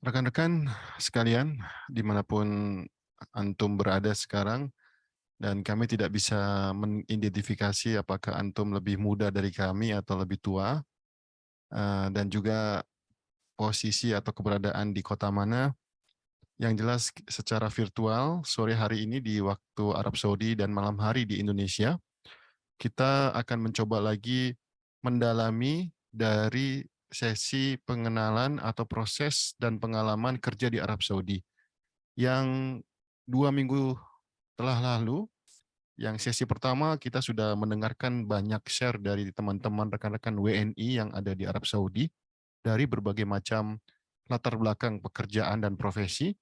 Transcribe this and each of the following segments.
Rekan-rekan sekalian, dimanapun antum berada sekarang, dan kami tidak bisa mengidentifikasi apakah antum lebih muda dari kami atau lebih tua, dan juga posisi atau keberadaan di kota mana. Yang jelas secara virtual, sore hari ini di waktu Arab Saudi dan malam hari di Indonesia, kita akan mencoba lagi mendalami dari sesi pengenalan atau proses dan pengalaman kerja di Arab Saudi. Yang 2 minggu telah lalu, yang sesi pertama kita sudah mendengarkan banyak share dari teman-teman rekan-rekan WNI yang ada di Arab Saudi, dari berbagai macam latar belakang pekerjaan dan profesi.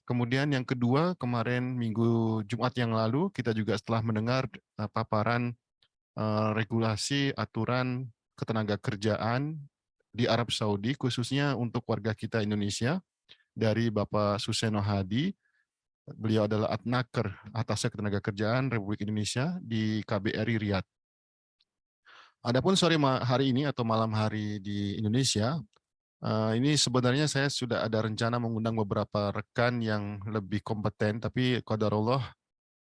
Kemudian yang kedua, kemarin Minggu Jumat yang lalu, kita juga setelah mendengar paparan regulasi aturan ketenagakerjaan di Arab Saudi, khususnya untuk warga kita Indonesia, dari Bapak Suseno Hadi. Beliau adalah Adnaker, Atasnya Ketenagakerjaan Republik Indonesia di KBRI Riyadh. Adapun sore hari ini atau malam hari di Indonesia, ini sebenarnya saya sudah ada rencana mengundang beberapa rekan yang lebih kompeten, tapi qadarullah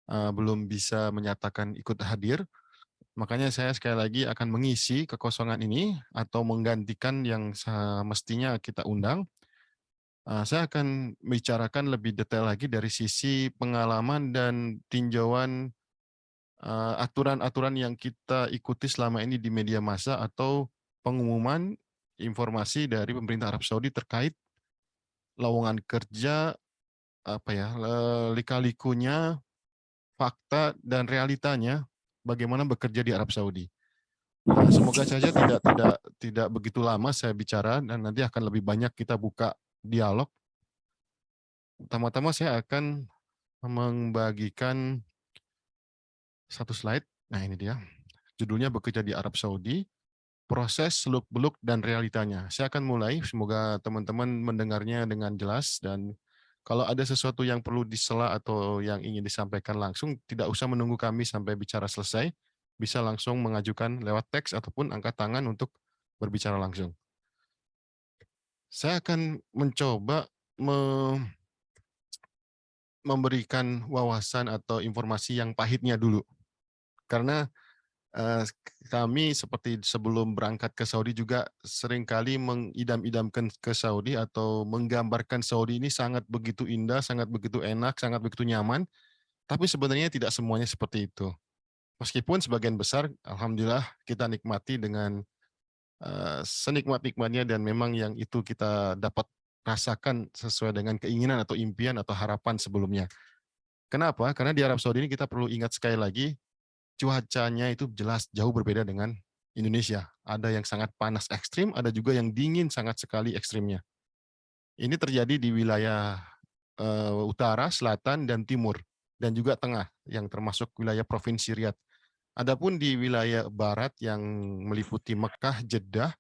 belum bisa menyatakan ikut hadir. Makanya saya sekali lagi akan mengisi kekosongan ini atau menggantikan yang semestinya kita undang. Saya akan bicarakan lebih detail lagi dari sisi pengalaman dan tinjauan aturan-aturan yang kita ikuti selama ini di media massa atau pengumuman informasi dari pemerintah Arab Saudi terkait lowongan kerja, apa ya, lika-likunya, fakta dan realitanya bagaimana bekerja di Arab Saudi. Semoga saja tidak begitu lama saya bicara dan nanti akan lebih banyak kita buka dialog. Pertama-tama saya akan membagikan satu slide. Nah, ini dia. Judulnya Bekerja di Arab Saudi, Proses Seluk-Beluk dan Realitanya. Saya akan mulai, semoga teman-teman mendengarnya dengan jelas, dan kalau ada sesuatu yang perlu disela atau yang ingin disampaikan langsung, tidak usah menunggu kami sampai bicara selesai, bisa langsung mengajukan lewat teks ataupun angkat tangan untuk berbicara langsung. Saya akan mencoba memberikan wawasan atau informasi yang pahitnya dulu. Karena Eee, kami seperti sebelum berangkat ke Saudi juga seringkali mengidam-idamkan ke Saudi atau menggambarkan Saudi ini sangat begitu indah, sangat begitu enak, sangat begitu nyaman, tapi sebenarnya tidak semuanya seperti itu. Meskipun sebagian besar alhamdulillah kita nikmati dengan, senikmat-nikmatnya, dan memang yang itu kita dapat rasakan sesuai dengan keinginan atau impian atau harapan sebelumnya. Kenapa? Karena di Arab Saudi ini kita perlu ingat sekali lagi, cuacanya itu jelas jauh berbeda dengan Indonesia. Ada yang sangat panas ekstrim, ada juga yang dingin sangat sekali ekstrimnya. Ini terjadi di wilayah utara, selatan, dan timur, dan juga tengah, yang termasuk wilayah Provinsi Riyadh. Adapun di wilayah barat yang meliputi Mekah, Jeddah,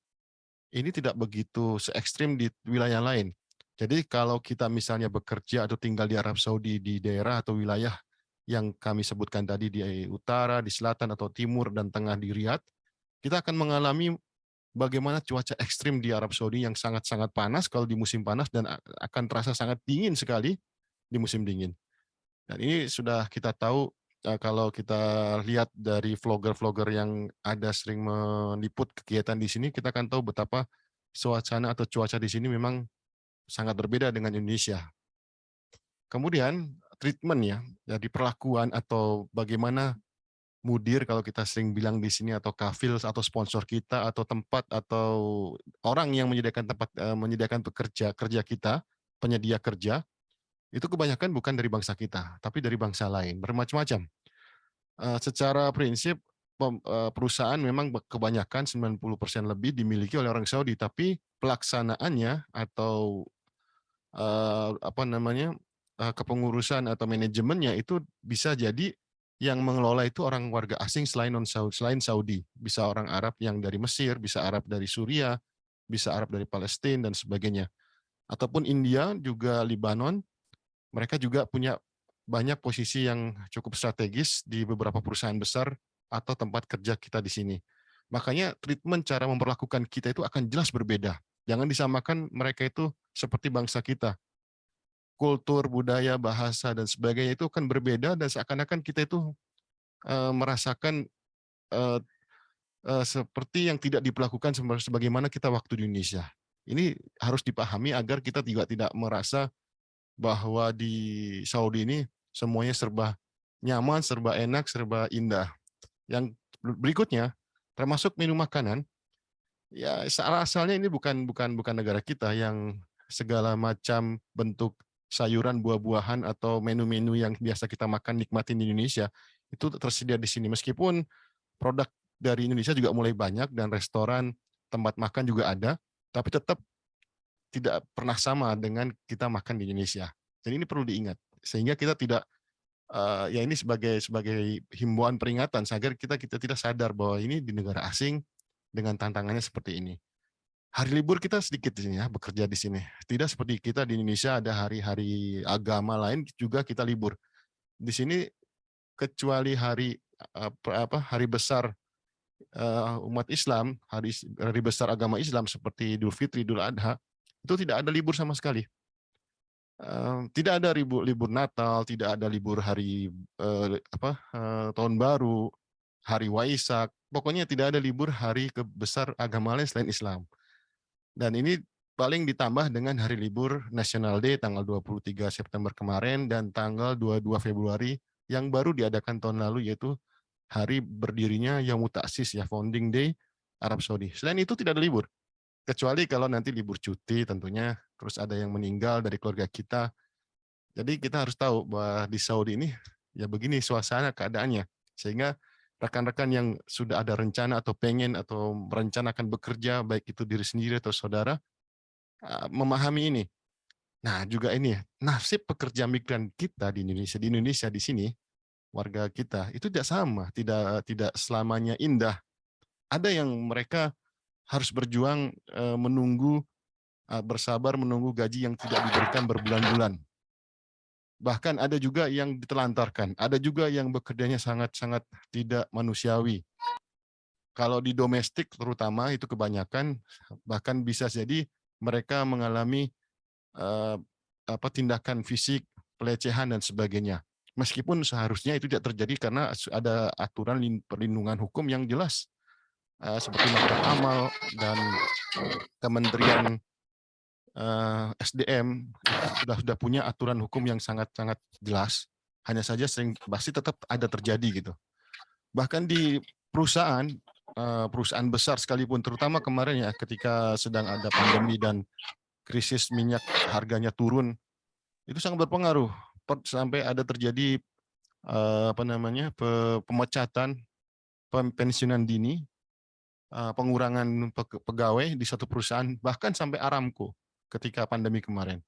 ini tidak begitu se ekstrim di wilayah lain. Jadi kalau kita misalnya bekerja atau tinggal di Arab Saudi di daerah atau wilayah yang kami sebutkan tadi di utara, di selatan atau timur dan tengah di Riyadh, kita akan mengalami bagaimana cuaca ekstrim di Arab Saudi yang sangat-sangat panas kalau di musim panas, dan akan terasa sangat dingin sekali di musim dingin. Dan ini sudah kita tahu, kalau kita lihat dari vlogger-vlogger yang ada sering meliput kegiatan di sini, kita akan tahu betapa suasana atau cuaca di sini memang sangat berbeda dengan Indonesia. Kemudian treatment ya, jadi perlakuan atau bagaimana mudir kalau kita sering bilang di sini, atau kafil atau sponsor kita atau tempat atau orang yang menyediakan tempat, menyediakan kerja kita, penyedia kerja, itu kebanyakan bukan dari bangsa kita, tapi dari bangsa lain, bermacam-macam. Secara prinsip perusahaan memang kebanyakan 90% lebih dimiliki oleh orang Saudi, tapi pelaksanaannya atau apa namanya, kepengurusan atau manajemennya itu bisa jadi yang mengelola itu orang warga asing selain Saudi. Bisa orang Arab yang dari Mesir, bisa Arab dari Suriah, bisa Arab dari Palestina dan sebagainya. Ataupun India, juga Libanon, mereka juga punya banyak posisi yang cukup strategis di beberapa perusahaan besar atau tempat kerja kita di sini. Makanya treatment cara memperlakukan kita itu akan jelas berbeda. Jangan disamakan mereka itu seperti bangsa kita. Kultur, budaya, bahasa, dan sebagainya itu kan berbeda dan seakan-akan kita itu merasakan eh, seperti yang tidak diperlakukan sebagaimana kita waktu di Indonesia. Ini harus dipahami agar kita juga tidak merasa bahwa di Saudi ini semuanya serba nyaman, serba enak, serba indah. Yang berikutnya, termasuk minum makanan, ya asalnya ini bukan negara kita yang segala macam bentuk sayuran, buah-buahan atau menu-menu yang biasa kita makan nikmatin di Indonesia itu tersedia di sini. Meskipun produk dari Indonesia juga mulai banyak dan restoran, tempat makan juga ada, tapi tetap tidak pernah sama dengan kita makan di Indonesia. Jadi ini perlu diingat sehingga kita tidak ya ini sebagai himbauan peringatan agar kita tidak sadar bahwa ini di negara asing dengan tantangannya seperti ini. Hari libur kita sedikit di sini ya, bekerja di sini. Tidak seperti kita di Indonesia ada hari-hari agama lain juga kita libur. Di sini kecuali hari besar umat Islam, hari besar agama Islam seperti Idul Fitri, Idul Adha, itu tidak ada libur sama sekali. Tidak ada libur Natal, tidak ada libur hari tahun baru, hari Waisak, pokoknya tidak ada libur hari besar agama lain selain Islam. Dan ini paling ditambah dengan hari libur National Day tanggal 23 September kemarin dan tanggal 22 Februari yang baru diadakan tahun lalu, yaitu hari berdirinya Yaumut Ta'sis, ya, Founding Day Arab Saudi. Selain itu tidak ada libur. Kecuali kalau nanti libur cuti tentunya, terus ada yang meninggal dari keluarga kita. Jadi kita harus tahu bahwa di Saudi ini ya begini suasana keadaannya. Sehingga rekan-rekan yang sudah ada rencana atau pengen atau merencanakan bekerja, baik itu diri sendiri atau saudara, memahami ini. Nah juga ini nasib pekerja migran kita di Indonesia di sini, warga kita itu tidak sama, tidak selamanya indah. Ada yang mereka harus berjuang bersabar menunggu gaji yang tidak diberikan berbulan-bulan. Bahkan ada juga yang ditelantarkan, ada juga yang bekerjanya sangat-sangat tidak manusiawi. Kalau di domestik terutama itu kebanyakan, bahkan bisa jadi mereka mengalami tindakan fisik, pelecehan dan sebagainya. Meskipun seharusnya itu tidak terjadi karena ada aturan perlindungan hukum yang jelas, seperti Maktab Amal dan Kementerian SDM sudah punya aturan hukum yang sangat-sangat jelas. Hanya saja pasti tetap ada terjadi gitu. Bahkan di perusahaan besar sekalipun, terutama kemarin ya ketika sedang ada pandemi dan krisis minyak harganya turun, itu sangat berpengaruh sampai ada terjadi pemecatan, pensiunan dini, pengurangan pegawai di satu perusahaan, bahkan sampai Aramco ketika pandemi kemarin.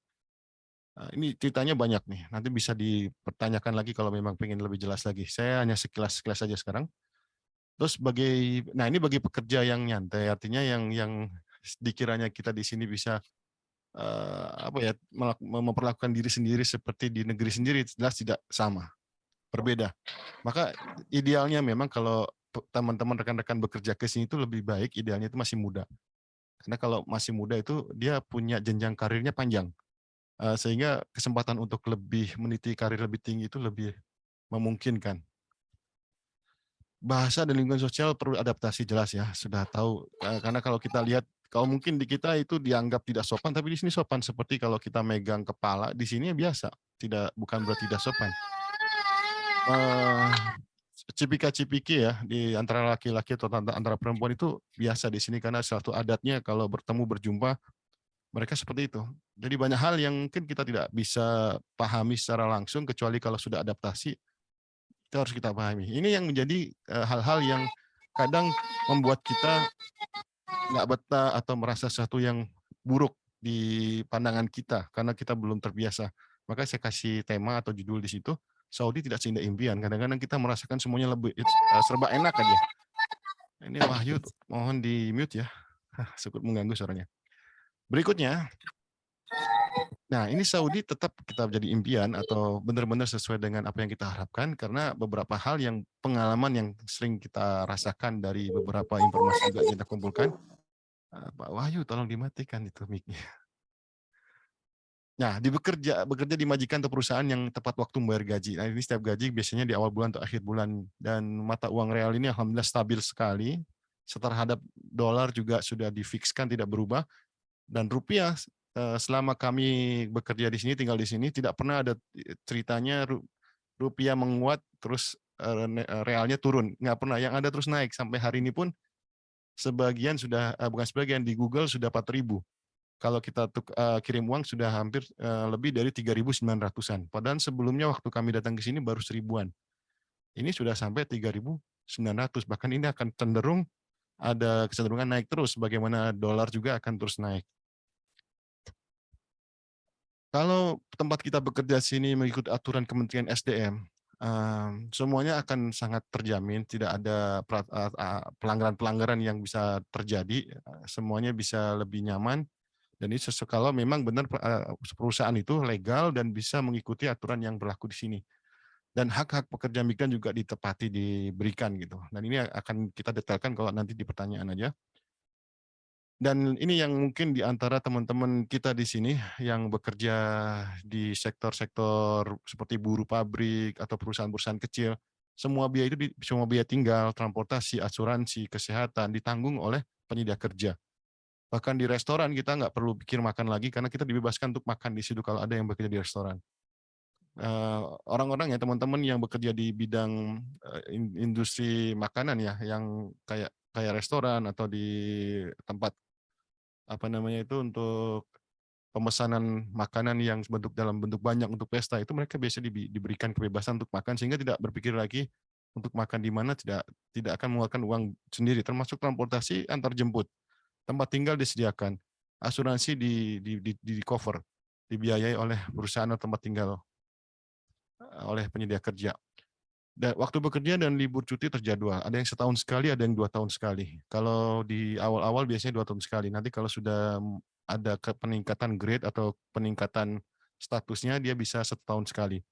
Ini ceritanya banyak nih, nanti bisa dipertanyakan lagi kalau memang pengen lebih jelas lagi. Saya hanya sekilas saja sekarang. Terus ini bagi pekerja yang nyantai, artinya yang dikiranya kita di sini bisa memperlakukan diri sendiri seperti di negeri sendiri, jelas tidak sama, berbeda. Maka idealnya memang kalau teman-teman rekan-rekan bekerja ke sini itu lebih baik, idealnya itu masih muda. Karena kalau masih muda itu dia punya jenjang karirnya panjang. Sehingga kesempatan untuk lebih meniti karir lebih tinggi itu lebih memungkinkan. Bahasa dan lingkungan sosial perlu adaptasi jelas ya, sudah tahu. Karena kalau kita lihat, kalau mungkin di kita itu dianggap tidak sopan, tapi di sini sopan. Seperti kalau kita megang kepala, di sini biasa, bukan berarti tidak sopan. Cipika-cipiki ya di antara laki-laki atau antara perempuan itu biasa di sini karena suatu adatnya kalau berjumpa mereka seperti itu. Jadi banyak hal yang mungkin kita tidak bisa pahami secara langsung kecuali kalau sudah adaptasi, itu harus kita pahami. Ini yang menjadi hal-hal yang kadang membuat kita nggak betah atau merasa sesuatu yang buruk di pandangan kita karena kita belum terbiasa. Maka saya kasih tema atau judul di situ, Saudi tidak seindah impian. Kadang-kadang kita merasakan semuanya lebih serba enak aja. Ini Wahyu, mohon di mute ya. Cukup mengganggu suaranya. Berikutnya, nah ini Saudi tetap kita jadi impian atau benar-benar sesuai dengan apa yang kita harapkan karena beberapa hal yang pengalaman yang sering kita rasakan dari beberapa informasi juga yang kita kumpulkan. Pak Wahyu tolong dimatikan itu mic-nya. Nah, bekerja di majikan atau perusahaan yang tepat waktu membayar gaji. Nah, ini setiap gaji biasanya di awal bulan atau akhir bulan, dan mata uang real ini alhamdulillah stabil sekali. Terhadap dolar juga sudah difikskan tidak berubah, dan rupiah selama kami bekerja di sini, tinggal di sini, tidak pernah ada ceritanya rupiah menguat terus realnya turun. Nggak pernah, yang ada terus naik. Sampai hari ini pun sebagian sudah, bukan sebagian, di Google sudah 4.000. Kalau kita kirim uang sudah hampir lebih dari 3.900-an. Padahal sebelumnya waktu kami datang ke sini baru 1.000-an. Ini sudah sampai 3.900. Bahkan ini akan cenderung ada kecenderungan naik terus. Bagaimana dolar juga akan terus naik. Kalau tempat kita bekerja sini mengikuti aturan Kementerian SDM, semuanya akan sangat terjamin, tidak ada pelanggaran-pelanggaran yang bisa terjadi, semuanya bisa lebih nyaman. Dan ini kalau memang benar perusahaan itu legal dan bisa mengikuti aturan yang berlaku di sini. Dan hak-hak pekerja migran juga ditepati, diberikan gitu. Dan ini akan kita detailkan kalau nanti di pertanyaan aja. Dan ini yang mungkin di antara teman-teman kita di sini yang bekerja di sektor-sektor seperti buruh pabrik atau perusahaan-perusahaan kecil, semua biaya itu, semua biaya tinggal, transportasi, asuransi, kesehatan ditanggung oleh penyedia kerja. Bahkan di restoran kita nggak perlu pikir makan lagi karena kita dibebaskan untuk makan di situ kalau ada yang bekerja di restoran. Orang-orang ya, teman-teman yang bekerja di bidang industri makanan ya, yang kayak kayak restoran atau di tempat apa namanya itu untuk pemesanan makanan yang dalam bentuk banyak untuk pesta, itu mereka biasa diberikan kebebasan untuk makan sehingga tidak berpikir lagi untuk makan di mana, tidak tidak akan mengeluarkan uang sendiri, termasuk transportasi antar jemput, tempat tinggal disediakan, asuransi di cover, dibiayai oleh perusahaan atau tempat tinggal oleh penyedia kerja. Dan waktu bekerja dan libur cuti terjadwal. Ada yang setahun sekali, ada yang 2 tahun sekali. Kalau di awal-awal biasanya 2 tahun sekali. Nanti kalau sudah ada peningkatan grade atau peningkatan statusnya, dia bisa 1 tahun sekali.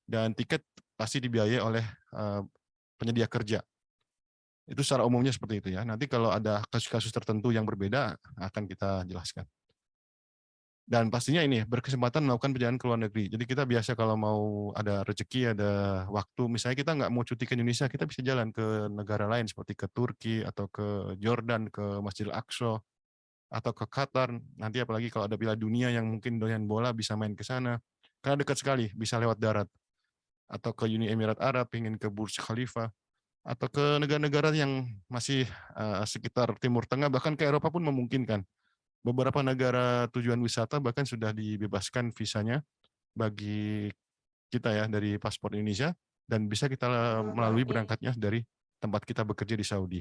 Dan tiket pasti dibiayai oleh penyedia kerja. Itu secara umumnya seperti itu ya. Nanti kalau ada kasus-kasus tertentu yang berbeda, akan kita jelaskan. Dan pastinya ini berkesempatan melakukan perjalanan ke luar negeri. Jadi kita biasa kalau mau ada rezeki, ada waktu, misalnya kita nggak mau cuti ke Indonesia, kita bisa jalan ke negara lain seperti ke Turki atau ke Jordan, ke Masjidil Aqsa, atau ke Qatar. Nanti apalagi kalau ada Piala Dunia yang mungkin doyan bola bisa main ke sana. Karena dekat sekali, bisa lewat darat. Atau ke Uni Emirat Arab, ingin ke Burj Khalifa, atau ke negara-negara yang masih sekitar Timur Tengah, bahkan ke Eropa pun memungkinkan. Beberapa negara tujuan wisata bahkan sudah dibebaskan visanya bagi kita ya dari paspor Indonesia, dan bisa kita melalui berangkatnya dari tempat kita bekerja di Saudi.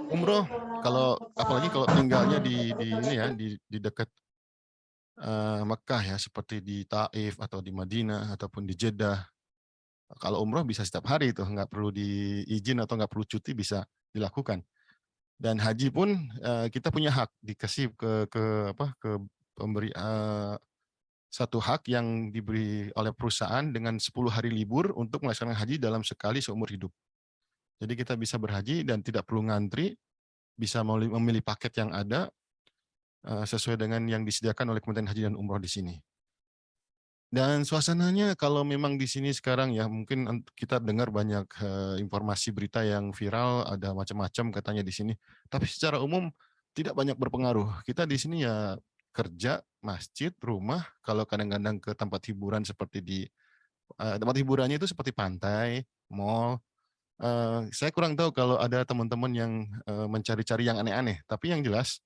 Umroh, kalau apalagi kalau tinggalnya di ini ya, di dekat Mekah ya, seperti di Taif atau di Madinah ataupun di Jeddah. Kalau umroh bisa setiap hari itu, nggak perlu diizin atau nggak perlu cuti, bisa dilakukan. Dan haji pun kita punya hak dikasih ke pemberi, satu hak yang diberi oleh perusahaan dengan 10 hari libur untuk melaksanakan haji dalam sekali seumur hidup. Jadi kita bisa berhaji dan tidak perlu ngantri, bisa memilih paket yang ada sesuai dengan yang disediakan oleh Kementerian Haji dan Umroh di sini. Dan suasananya kalau memang di sini sekarang ya, mungkin kita dengar banyak informasi berita yang viral, ada macam-macam katanya di sini. Tapi secara umum tidak banyak berpengaruh. Kita di sini ya kerja, masjid, rumah, kalau kadang-kadang ke tempat hiburan seperti tempat hiburannya itu seperti pantai, mall. Saya kurang tahu kalau ada teman-teman yang mencari-cari yang aneh-aneh. Tapi yang jelas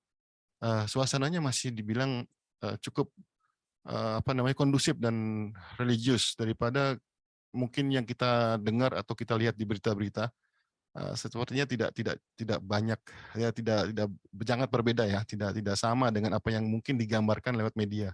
suasananya masih dibilang cukup kondusif dan religius daripada mungkin yang kita dengar atau kita lihat di berita-berita. Sepertinya tidak banyak ya, tidak sangat berbeda ya, tidak sama dengan apa yang mungkin digambarkan lewat media.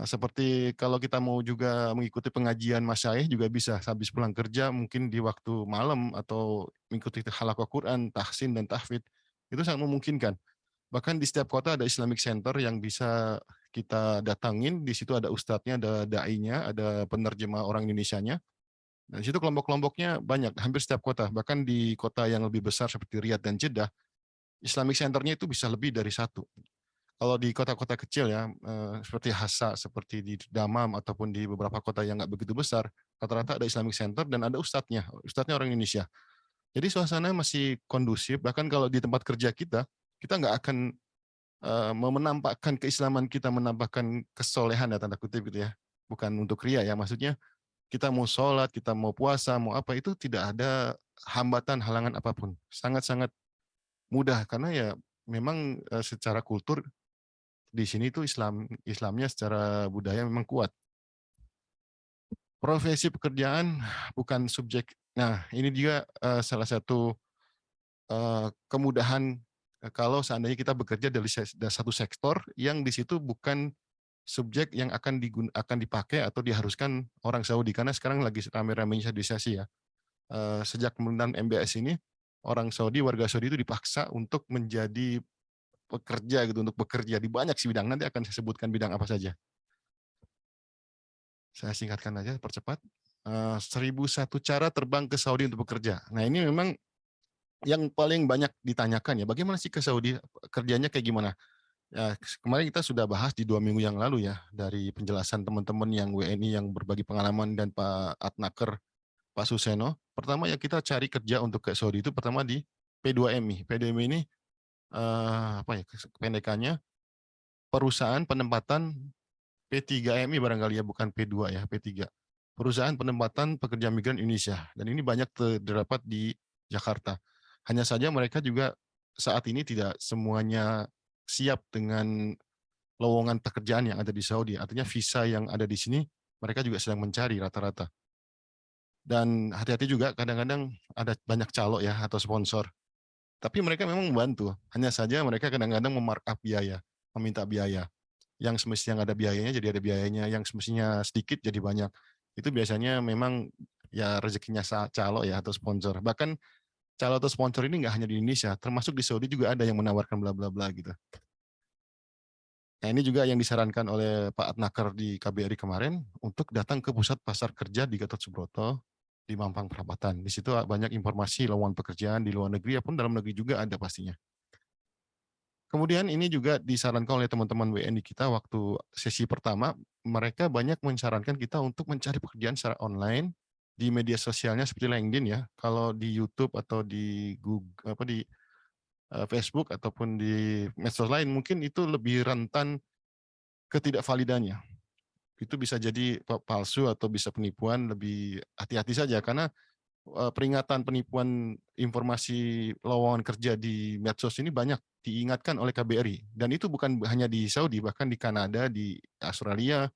Seperti kalau kita mau juga mengikuti pengajian masyayikh juga bisa habis pulang kerja mungkin di waktu malam atau mengikuti halaqah Quran, tahsin dan tahfidz, itu sangat memungkinkan. Bahkan di setiap kota ada Islamic Center yang bisa kita datangin, di situ ada ustadznya, ada dai-nya, ada penerjemah orang Indonesianya. Dan di situ kelompok-kelompoknya banyak, hampir setiap kota. Bahkan di kota yang lebih besar seperti Riyadh dan Jeddah, Islamic Center-nya itu bisa lebih dari satu. Kalau di kota-kota kecil ya, seperti Hassa, seperti di Damam, ataupun di beberapa kota yang nggak begitu besar, rata-rata ada Islamic Center dan ada ustadznya, ustadznya orang Indonesia. Jadi suasana masih kondusif, bahkan kalau di tempat kerja kita nggak akan menampakkan keislaman kita, menampakkan kesolehan ya tanda kutip gitu ya. Bukan untuk ria ya, maksudnya kita mau sholat, kita mau puasa, mau apa, itu tidak ada hambatan, halangan apapun. Sangat-sangat mudah, karena ya memang secara kultur di sini tuh Islamnya secara budaya memang kuat. Profesi pekerjaan bukan subjek. Nah, ini juga salah satu kemudahan kalau seandainya kita bekerja dari satu sektor yang di situ bukan subjek yang akan dipakai atau diharuskan orang Saudi, karena sekarang lagi rame-ramenya sadialisasi ya. Sejak penggunaan MBS ini, orang Saudi, warga Saudi itu dipaksa untuk menjadi pekerja gitu, untuk bekerja di banyak sih bidang. Nanti akan saya sebutkan bidang apa saja. Saya singkatkan aja, percepat. 1001 cara terbang ke Saudi untuk bekerja. Nah, ini memang yang paling banyak ditanyakan ya, bagaimana sih ke Saudi, kerjanya kayak gimana? Ya, kemarin kita sudah bahas di 2 minggu yang lalu ya, dari penjelasan teman-teman yang WNI yang berbagi pengalaman dan Pak Atnaker, Pak Suseno. Pertama ya, kita cari kerja untuk ke Saudi itu pertama di P2MI. P2MI ini apa ya kependekannya, perusahaan penempatan P3MI barangkali ya, bukan P2 ya, P3. Perusahaan penempatan pekerja migran Indonesia. Dan ini banyak terdapat di Jakarta. Hanya saja mereka juga saat ini tidak semuanya siap dengan lowongan pekerjaan yang ada di Saudi. Artinya visa yang ada di sini mereka juga sedang mencari rata-rata. Dan hati-hati juga, kadang-kadang ada banyak calo ya atau sponsor. Tapi mereka memang membantu. Hanya saja mereka kadang-kadang memarkup biaya, meminta biaya. Yang semestinya nggak ada biayanya jadi ada biayanya, yang semestinya sedikit jadi banyak. Itu biasanya memang ya rezekinya calo ya atau sponsor. Bahkan calo atau sponsor ini nggak hanya di Indonesia, termasuk di Saudi juga ada yang menawarkan bla bla bla gitu. Nah, ini juga yang disarankan oleh Pak Atnaker di KBRI kemarin untuk datang ke pusat pasar kerja di Gatot Subroto di Mampang Perapatan. Di situ banyak informasi lowongan pekerjaan di luar negeri pun dalam negeri juga ada pastinya. Kemudian ini juga disarankan oleh teman-teman WNI kita waktu sesi pertama, mereka banyak menyarankan kita untuk mencari pekerjaan secara online di media sosialnya seperti LinkedIn ya. Kalau di YouTube atau di Google apa di Facebook ataupun di medsos lain mungkin itu lebih rentan ketidakvalidannya. Itu bisa jadi palsu atau bisa penipuan, lebih hati-hati saja karena peringatan penipuan informasi lowongan kerja di medsos ini banyak diingatkan oleh KBRI. Dan itu bukan hanya di Saudi, bahkan di Kanada, di Australia,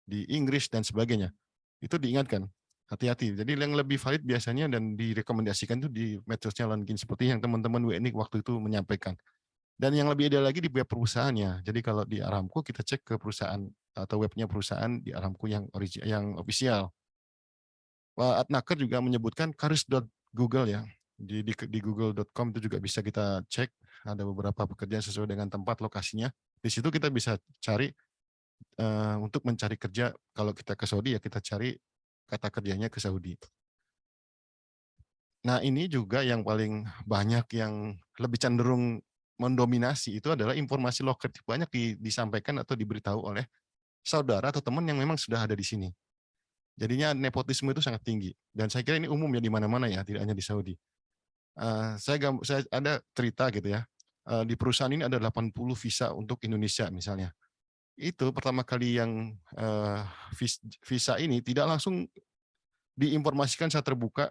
di Inggris, dan sebagainya. Itu diingatkan. Hati-hati. Jadi yang lebih valid biasanya dan direkomendasikan itu di medsosnya LinkedIn, seperti yang teman-teman WNI waktu itu menyampaikan. Dan yang lebih ideal lagi di web perusahaannya. Jadi kalau di Aramco kita cek ke perusahaan atau webnya perusahaan di Aramco yang official. Pak Atnaker juga menyebutkan karis.google ya. Di google.com itu juga bisa kita cek, ada beberapa pekerjaan sesuai dengan tempat lokasinya. Di situ kita bisa cari untuk mencari kerja. Kalau kita ke Saudi ya kita cari kata kerjanya ke Saudi. Nah, ini juga yang paling banyak yang lebih cenderung mendominasi itu adalah informasi lokatif, banyak disampaikan atau diberitahu oleh saudara atau teman yang memang sudah ada di sini. Jadinya nepotisme itu sangat tinggi. Dan saya kira ini umum ya di mana-mana ya, tidak hanya di Saudi. Saya ada cerita gitu ya. Di perusahaan ini ada 80 visa untuk Indonesia misalnya. Itu pertama kali yang visa ini tidak langsung diinformasikan secara terbuka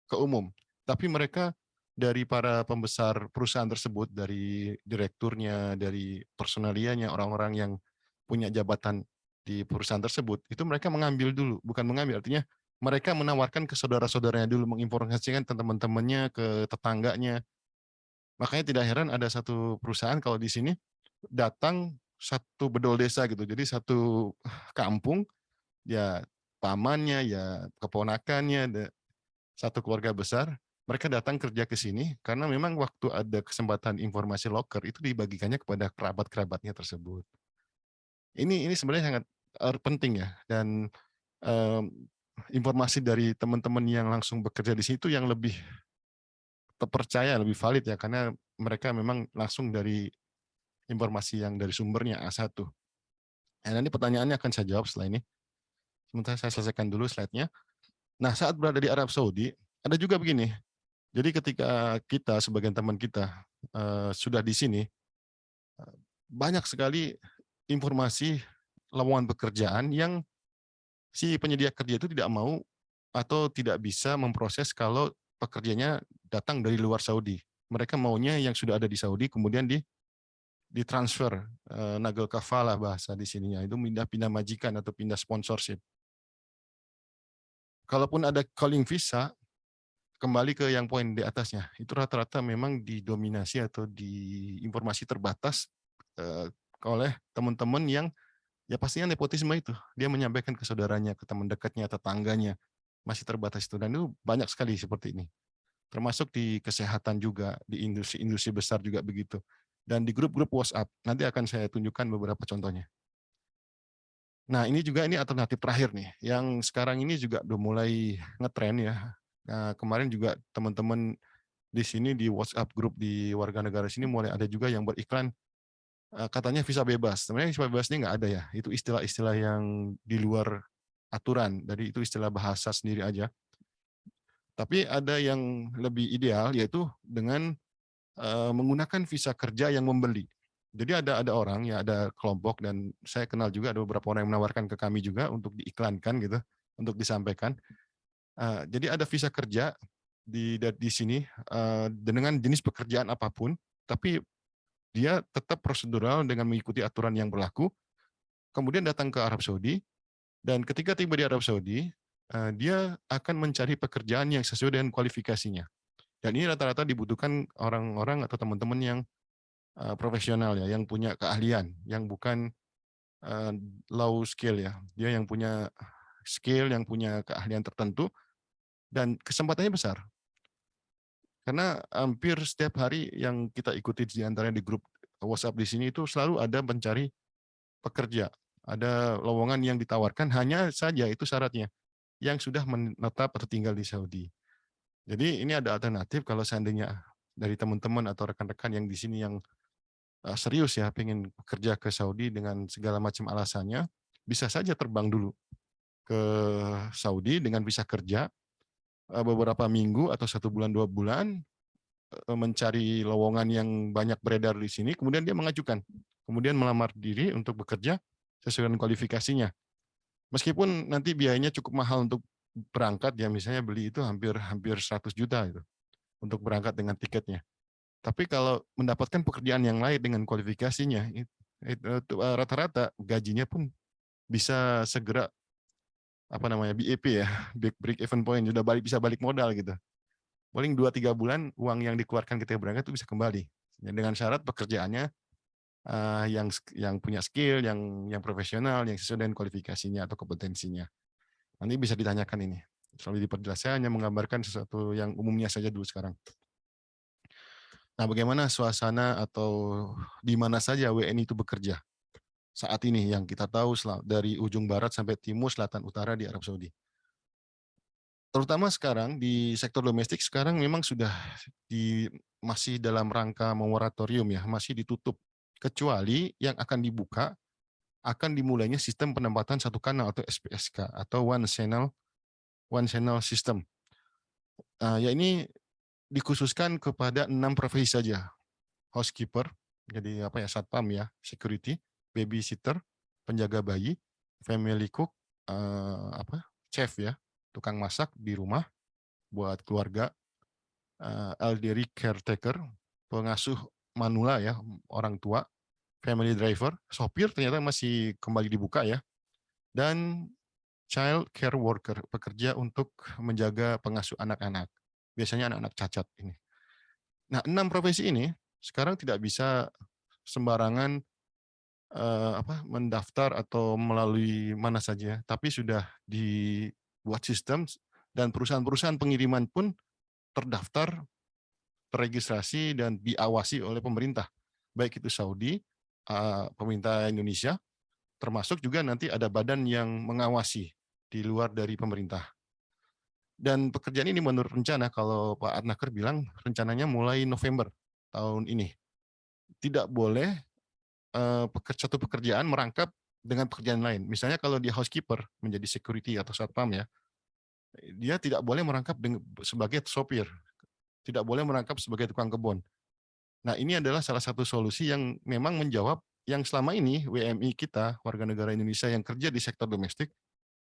ke umum. Tapi mereka dari para pembesar perusahaan tersebut, dari direkturnya, dari personalianya, orang-orang yang punya jabatan di perusahaan tersebut, itu mereka mengambil dulu, bukan mengambil, artinya mereka menawarkan ke saudara-saudaranya dulu, menginformasikan ke teman-temannya, ke tetangganya. Makanya tidak heran ada satu perusahaan kalau di sini datang satu bedol desa gitu, jadi satu kampung, ya pamannya, ya keponakannya, satu keluarga besar, mereka datang kerja ke sini karena memang waktu ada kesempatan informasi loker itu dibagikannya kepada kerabat-kerabatnya tersebut. Ini sebenarnya sangat penting ya, dan em, informasi dari teman-teman yang langsung bekerja di situ yang lebih terpercaya, lebih valid ya, karena mereka memang langsung dari informasi yang dari sumbernya A1. Nah, nanti pertanyaannya akan saya jawab setelah ini. Sementara saya selesaikan dulu slide-nya. Nah, saat berada di Arab Saudi, ada juga begini. Jadi ketika kita, sebagian teman kita, sudah di sini, banyak sekali informasi lowongan pekerjaan yang si penyedia kerja itu tidak mau atau tidak bisa memproses kalau pekerjanya datang dari luar Saudi. Mereka maunya yang sudah ada di Saudi, kemudian ditransfer, nagel kafalah bahasa di sininya, itu pindah majikan atau pindah sponsorship. Kalaupun ada calling visa, kembali ke yang poin di atasnya, itu rata-rata memang didominasi atau di informasi terbatas oleh teman-teman yang ya pastinya nepotisme itu. Dia menyampaikan ke saudaranya, ke teman dekatnya, tetangganya, masih terbatas itu. Dan itu banyak sekali seperti ini. Termasuk di kesehatan juga, di industri-industri besar juga begitu. Dan di grup-grup WhatsApp, nanti akan saya tunjukkan beberapa contohnya. Nah, ini alternatif terakhir nih, yang sekarang ini juga udah mulai ngetren ya. Nah, kemarin juga teman-teman di sini di WhatsApp grup di warga negara sini mulai ada juga yang beriklan katanya visa bebas. Sebenarnya visa bebas ini nggak ada ya. Itu istilah-istilah yang di luar aturan. Jadi itu istilah bahasa sendiri aja. Tapi ada yang lebih ideal yaitu dengan menggunakan visa kerja yang membeli. Jadi ada orang ya, ada kelompok, dan saya kenal juga ada beberapa orang yang menawarkan ke kami juga untuk diiklankan gitu, untuk disampaikan. Jadi ada visa kerja di sini dengan jenis pekerjaan apapun, tapi dia tetap prosedural dengan mengikuti aturan yang berlaku. Kemudian datang ke Arab Saudi, dan ketika tiba di Arab Saudi, dia akan mencari pekerjaan yang sesuai dengan kualifikasinya. Dan ini rata-rata dibutuhkan orang-orang atau teman-teman yang profesional ya, yang punya keahlian, yang bukan low skill ya. Dia yang punya skill, yang punya keahlian tertentu, dan kesempatannya besar. Karena hampir setiap hari yang kita ikuti di antaranya di grup WhatsApp di sini itu selalu ada mencari pekerja. Ada lowongan yang ditawarkan, hanya saja itu syaratnya yang sudah menetap atau tinggal di Saudi. Jadi ini ada alternatif kalau seandainya dari teman-teman atau rekan-rekan yang di sini yang serius ya pengen bekerja ke Saudi dengan segala macam alasannya, bisa saja terbang dulu ke Saudi dengan visa kerja beberapa minggu atau 1 bulan 2 bulan, mencari lowongan yang banyak beredar di sini, kemudian dia mengajukan, kemudian melamar diri untuk bekerja sesuai dengan kualifikasinya. Meskipun nanti biayanya cukup mahal untuk berangkat ya, misalnya beli itu hampir 100 juta itu untuk berangkat dengan tiketnya. Tapi kalau mendapatkan pekerjaan yang lain dengan kualifikasinya, rata-rata gajinya pun bisa segera BEP ya, big break even point, sudah bisa balik modal gitu. Paling 2-3 bulan uang yang dikeluarkan ketika berangkat itu bisa kembali. Dengan syarat pekerjaannya yang punya skill, yang profesional, yang sesuai dengan kualifikasinya atau kompetensinya. Nanti bisa ditanyakan ini. Selalu diperjelas, saya hanya menggambarkan sesuatu yang umumnya saja dulu sekarang. Nah, bagaimana suasana atau di mana saja WNI itu bekerja saat ini yang kita tahu dari ujung barat sampai timur, selatan, utara di Arab Saudi. Terutama sekarang di sektor domestik sekarang memang sudah masih dalam rangka moratorium ya, masih ditutup. Kecuali yang akan dibuka akan dimulainya sistem penempatan satu kanal atau SPSK atau one channel system. Ya ini dikhususkan kepada 6 profesi saja. Housekeeper, jadi satpam ya, security, babysitter, penjaga bayi, family cook, chef ya, tukang masak di rumah buat keluarga, elderly caretaker, pengasuh manula ya, orang tua, family driver, sopir ternyata masih kembali dibuka ya, dan child care worker, pekerja untuk menjaga pengasuh anak-anak, biasanya anak-anak cacat ini. Nah, 6 profesi ini sekarang tidak bisa sembarangan mendaftar atau melalui mana saja, tapi sudah dibuat sistem dan perusahaan-perusahaan pengiriman pun terdaftar, terregistrasi, dan diawasi oleh pemerintah, baik itu Saudi, pemerintah Indonesia, termasuk juga nanti ada badan yang mengawasi di luar dari pemerintah. Dan pekerjaan ini menurut rencana, kalau Pak Adnaker bilang rencananya mulai November tahun ini. Tidak boleh satu pekerjaan merangkap dengan pekerjaan lain. Misalnya kalau dia housekeeper, menjadi security atau satpam ya, dia tidak boleh merangkap sebagai sopir, tidak boleh merangkap sebagai tukang kebun. Nah, ini adalah salah satu solusi yang memang menjawab yang selama ini WMI kita, warga negara Indonesia yang kerja di sektor domestik,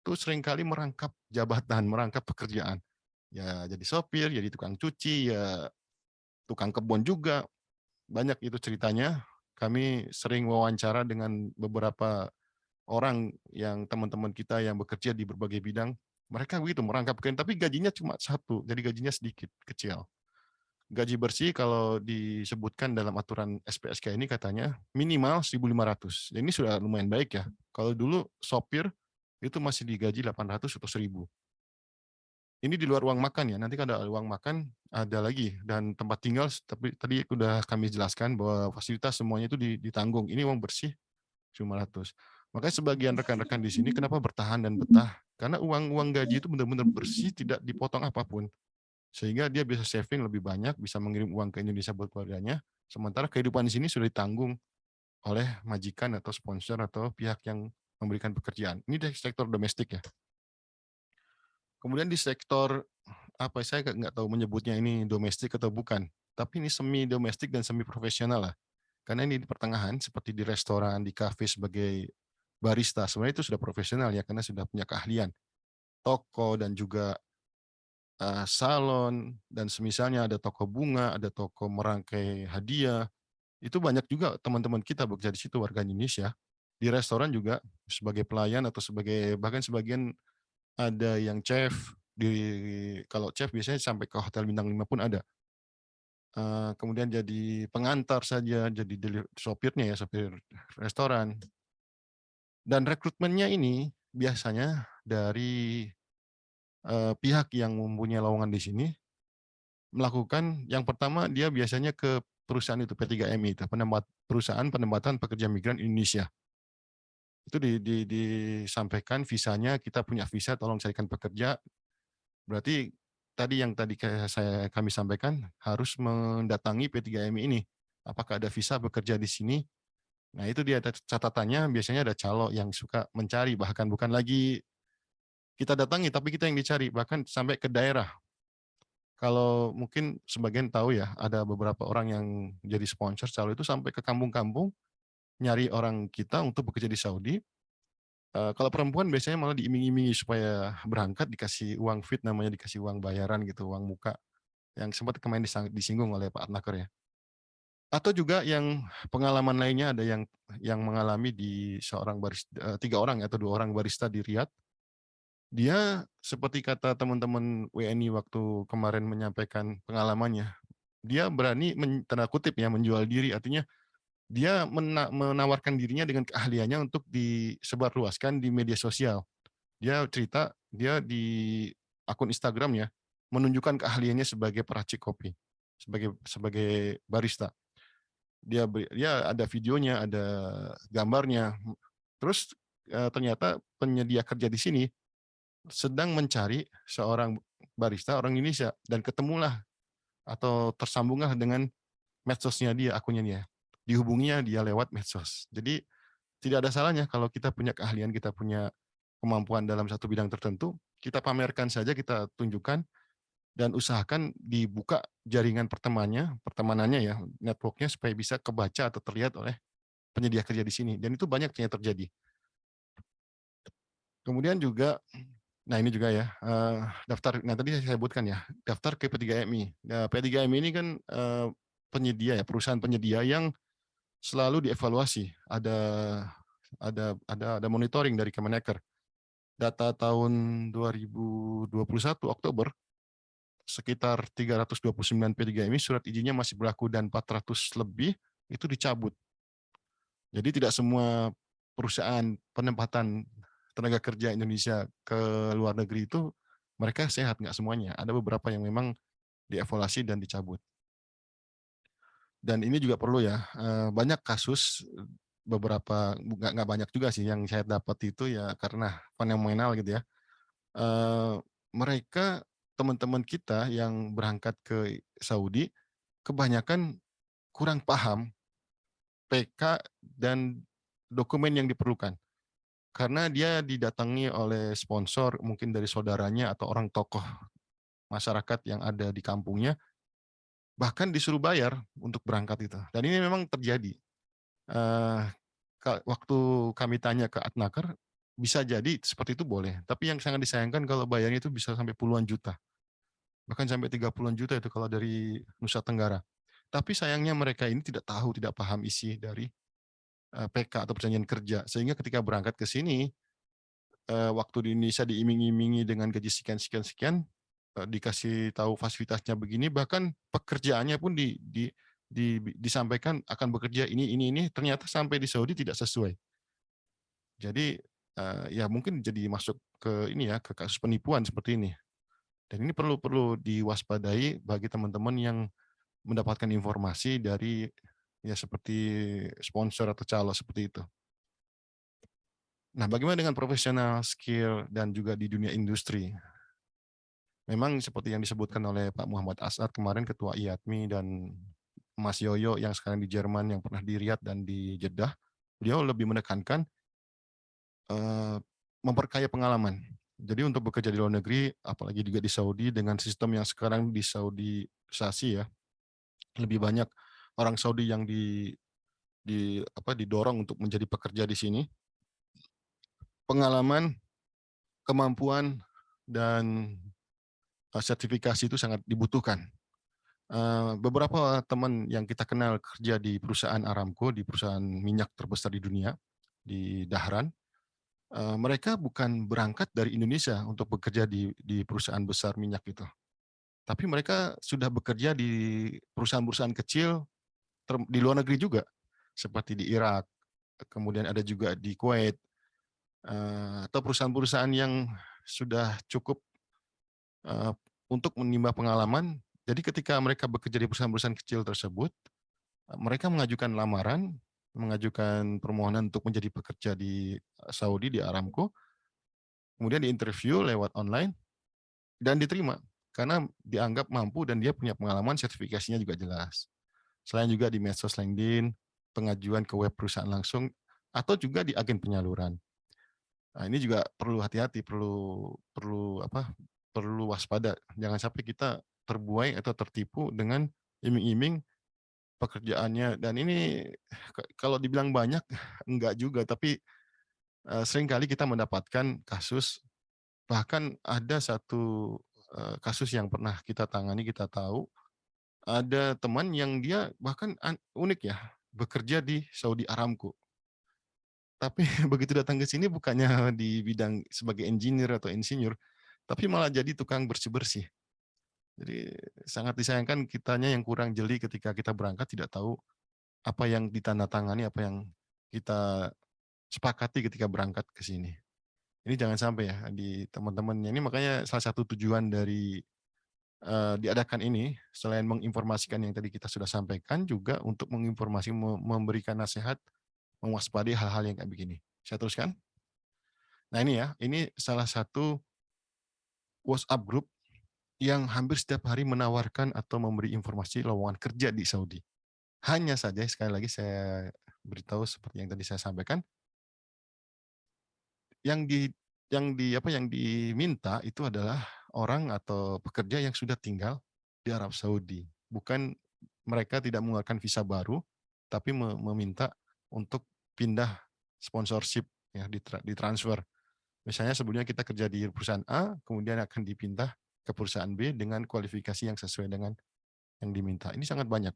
itu seringkali merangkap jabatan, merangkap pekerjaan. Ya jadi sopir, jadi tukang cuci, ya tukang kebun juga, banyak itu ceritanya. Kami sering wawancara dengan beberapa orang yang teman-teman kita yang bekerja di berbagai bidang, mereka begitu merangkapkan, tapi gajinya cuma satu, jadi gajinya sedikit, kecil. Gaji bersih kalau disebutkan dalam aturan SPSK ini katanya minimal 1.500. Ini sudah lumayan baik ya. Kalau dulu sopir itu masih digaji 800 atau 1.000. Ini di luar uang makan ya. Nanti kalau ada uang makan ada lagi, dan tempat tinggal tapi tadi udah kami jelaskan bahwa fasilitas semuanya itu ditanggung. Ini uang bersih 1.500. Makanya sebagian rekan-rekan di sini kenapa bertahan dan betah? Karena uang gaji itu benar-benar bersih, tidak dipotong apapun. Sehingga dia bisa saving lebih banyak, bisa mengirim uang ke Indonesia buat keluarganya, sementara kehidupan di sini sudah ditanggung oleh majikan atau sponsor atau pihak yang memberikan pekerjaan. Ini dari sektor domestik ya. Kemudian di sektor apa, saya nggak tahu menyebutnya ini domestik atau bukan, tapi ini semi domestik dan semi profesional lah. Karena ini di pertengahan seperti di restoran, di kafe sebagai barista, sebenarnya itu sudah profesional ya karena sudah punya keahlian. Toko dan juga salon dan semisalnya, ada toko bunga, ada toko merangkai hadiah. Itu banyak juga teman-teman kita bekerja di situ warga Indonesia. Di restoran juga sebagai pelayan atau sebagai bahkan sebagian ada yang chef, kalau chef biasanya sampai ke hotel bintang 5 pun ada. Kemudian jadi pengantar saja, jadi sopirnya ya, sopir restoran. Dan rekrutmennya ini biasanya dari pihak yang mempunyai lowongan di sini melakukan yang pertama, dia biasanya ke perusahaan itu P3MI itu, perusahaan penempatan pekerja migran Indonesia. Itu disampaikan visanya, kita punya visa tolong carikan pekerja. Berarti tadi kami sampaikan harus mendatangi P3MI ini. Apakah ada visa bekerja di sini? Nah, itu dia catatannya, biasanya ada calo yang suka mencari, bahkan bukan lagi kita datangi, tapi kita yang dicari, bahkan sampai ke daerah. Kalau mungkin sebagian tahu ya, ada beberapa orang yang jadi sponsor calo itu sampai ke kampung-kampung, nyari orang kita untuk bekerja di Saudi. Kalau perempuan biasanya malah diiming-imingi supaya berangkat, dikasih uang fit namanya, dikasih uang bayaran gitu, uang muka, yang sempat kemarin disinggung oleh Pak Atnaker ya. Atau juga yang pengalaman lainnya, ada yang mengalami di seorang barista, 3 orang atau 2 orang barista di Riyadh. Dia seperti kata teman-teman WNI waktu kemarin menyampaikan pengalamannya, dia berani tanda kutip ya, menjual diri, artinya dia menawarkan dirinya dengan keahliannya untuk disebarluaskan di media sosial. Dia cerita, dia di akun Instagram-nya menunjukkan keahliannya sebagai peracik kopi, sebagai barista. Dia ada videonya, ada gambarnya. Terus ternyata penyedia kerja di sini sedang mencari seorang barista orang Indonesia, dan ketemulah atau tersambunglah dengan medsosnya dia, akunnya dia. Dihubunginya dia lewat medsos. Jadi tidak ada salahnya kalau kita punya keahlian, kita punya kemampuan dalam satu bidang tertentu, kita pamerkan saja, kita tunjukkan, dan usahakan dibuka jaringan pertemanannya ya, networknya, supaya bisa kebaca atau terlihat oleh penyedia kerja di sini. Dan itu banyak yang terjadi. Kemudian juga, nah ini juga ya, daftar, nah tadi saya sebutkan ya, daftar ke P3MI. Nah, P3MI ini kan penyedia ya, perusahaan penyedia yang selalu dievaluasi. Ada monitoring dari Kemenaker. Data tahun 2021 Oktober, sekitar 329 P3MI surat izinnya masih berlaku, dan 400 lebih itu dicabut. Jadi tidak semua perusahaan penempatan tenaga kerja Indonesia ke luar negeri itu mereka sehat, nggak semuanya. Ada beberapa yang memang dievaluasi dan dicabut. Dan ini juga perlu ya, banyak kasus, beberapa, nggak banyak juga sih yang saya dapat itu ya, karena fenomenal gitu ya. Mereka, teman-teman kita yang berangkat ke Saudi, kebanyakan kurang paham PK dan dokumen yang diperlukan. Karena dia didatangi oleh sponsor, mungkin dari saudaranya atau orang tokoh masyarakat yang ada di kampungnya, bahkan disuruh bayar untuk berangkat itu. Dan ini memang terjadi. Eee, waktu kami tanya ke Atnaker, bisa jadi seperti itu boleh, tapi yang sangat disayangkan kalau bayarnya itu bisa sampai puluhan juta, bahkan sampai 30-an juta itu kalau dari Nusa Tenggara. Tapi sayangnya mereka ini tidak tahu, tidak paham isi dari, PK atau perjanjian kerja, sehingga ketika berangkat ke sini, waktu di Indonesia diiming-imingi dengan gaji sekian sekian sekian, dikasih tahu fasilitasnya begini, bahkan pekerjaannya pun disampaikan akan bekerja ini, ternyata sampai di Saudi tidak sesuai. Jadi, ya mungkin jadi masuk ke ini ya, ke kasus penipuan seperti ini. Dan ini perlu perlu diwaspadai bagi teman-teman yang mendapatkan informasi dari ya seperti sponsor atau calo seperti itu. Nah, bagaimana dengan profesional, skill, dan juga di dunia industri? Memang seperti yang disebutkan oleh Pak Muhammad As'ad kemarin Ketua IATMI dan Mas Yoyo yang sekarang di Jerman yang pernah di Riyadh dan di Jeddah, beliau lebih menekankan Eee, memperkaya pengalaman. Jadi untuk bekerja di luar negeri, apalagi juga di Saudi dengan sistem yang sekarang disaudisasi ya, lebih banyak orang Saudi yang didorong untuk menjadi pekerja di sini, pengalaman, kemampuan, dan, sertifikasi itu sangat dibutuhkan. Beberapa teman yang kita kenal kerja di perusahaan Aramco, di perusahaan minyak terbesar di dunia, di Dahran. Mereka bukan berangkat dari Indonesia untuk bekerja di perusahaan besar minyak itu, tapi mereka sudah bekerja di perusahaan-perusahaan kecil di luar negeri juga, seperti di Irak, kemudian ada juga di Kuwait, atau perusahaan-perusahaan yang sudah cukup, eee, untuk menimba pengalaman. Jadi ketika mereka bekerja di perusahaan-perusahaan kecil tersebut, mereka mengajukan lamaran, mengajukan permohonan untuk menjadi pekerja di Saudi, di Aramco, kemudian diinterview lewat online dan diterima, karena dianggap mampu dan dia punya pengalaman, sertifikasinya juga jelas. Selain juga di medsos LinkedIn, pengajuan ke web perusahaan langsung, atau juga di agen penyaluran. Nah, ini juga perlu hati-hati, perlu perlu apa, perlu waspada. Jangan sampai kita terbuai atau tertipu dengan iming-iming pekerjaannya dan ini kalau dibilang banyak, enggak juga, tapi, seringkali kita mendapatkan kasus. Bahkan ada satu, kasus yang pernah kita tangani, kita tahu, ada teman yang dia bahkan unik ya, bekerja di Saudi Aramco. Tapi begitu datang ke sini bukannya di bidang sebagai engineer atau insinyur, tapi malah jadi tukang bersih-bersih. Jadi sangat disayangkan kitanya yang kurang jeli ketika kita berangkat tidak tahu apa yang ditandatangani, apa yang kita sepakati ketika berangkat ke sini. Ini jangan sampai ya di teman-temannya ini makanya salah satu tujuan dari diadakan ini, selain menginformasikan yang tadi kita sudah sampaikan, juga untuk menginformasi, memberikan nasihat, mewaspadai hal-hal yang kayak begini. Saya teruskan? Nah ini ya, ini salah satu WhatsApp group yang hampir setiap hari menawarkan atau memberi informasi lowongan kerja di Saudi. Hanya saja sekali lagi saya beritahu seperti yang tadi saya sampaikan, yang di yang diminta itu adalah orang atau pekerja yang sudah tinggal di Arab Saudi. Bukan mereka tidak mengeluarkan visa baru, tapi meminta untuk pindah sponsorship ya, ditransfer. Misalnya sebelumnya kita kerja di perusahaan A, kemudian akan dipindah ke perusahaan B dengan kualifikasi yang sesuai dengan yang diminta. Ini sangat banyak.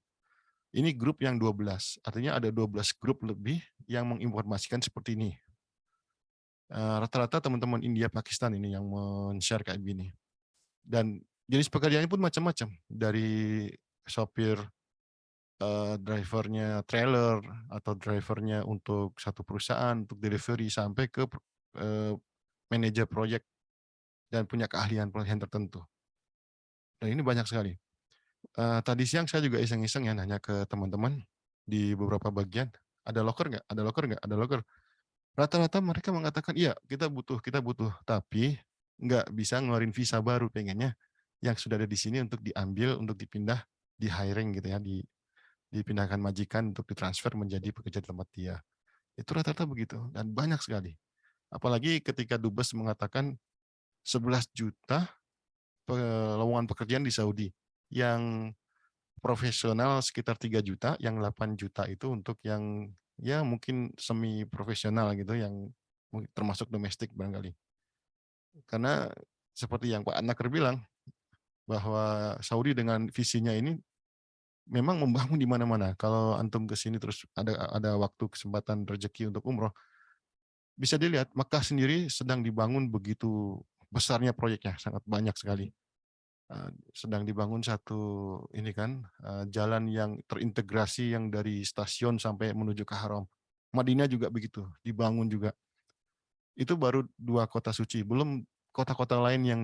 Ini grup yang 12, artinya ada 12 grup lebih yang menginformasikan seperti ini. Rata-rata teman-teman India, Pakistan ini yang men-share kayak gini. Dan jenis pekerjaannya pun macam-macam, dari sopir, driver-nya trailer atau driver-nya untuk satu perusahaan, untuk delivery sampai ke manajer proyek dan punya keahlian-keahlian tertentu. Dan ini banyak sekali. Tadi siang saya juga iseng-iseng ya nanya ke teman-teman di beberapa bagian, "Ada loker nggak? Ada loker nggak? Ada loker?" Rata-rata mereka mengatakan, "Iya, kita butuh, tapi nggak bisa ngeluarin visa baru, pengennya yang sudah ada di sini untuk diambil, untuk dipindah, di-hiring gitu ya, dipindahkan majikan untuk ditransfer menjadi pekerja di tempat dia. Itu rata-rata begitu dan banyak sekali. Apalagi ketika dubes mengatakan 11 juta lowongan pekerjaan di Saudi, yang profesional sekitar 3 juta, yang 8 juta itu untuk yang ya mungkin semi profesional gitu, yang termasuk domestik barangkali. Karena seperti yang Pak Anaker bilang, bahwa Saudi dengan visinya ini memang membangun di mana-mana. Kalau antum ke sini terus ada waktu kesempatan rezeki untuk umroh, bisa dilihat Makkah sendiri sedang dibangun begitu besarnya proyeknya, sangat banyak sekali. Sedang dibangun satu ini kan, jalan yang terintegrasi yang dari stasiun sampai menuju ke Haram. Madinah juga begitu, dibangun juga. Itu baru 2 kota suci, belum kota-kota lain yang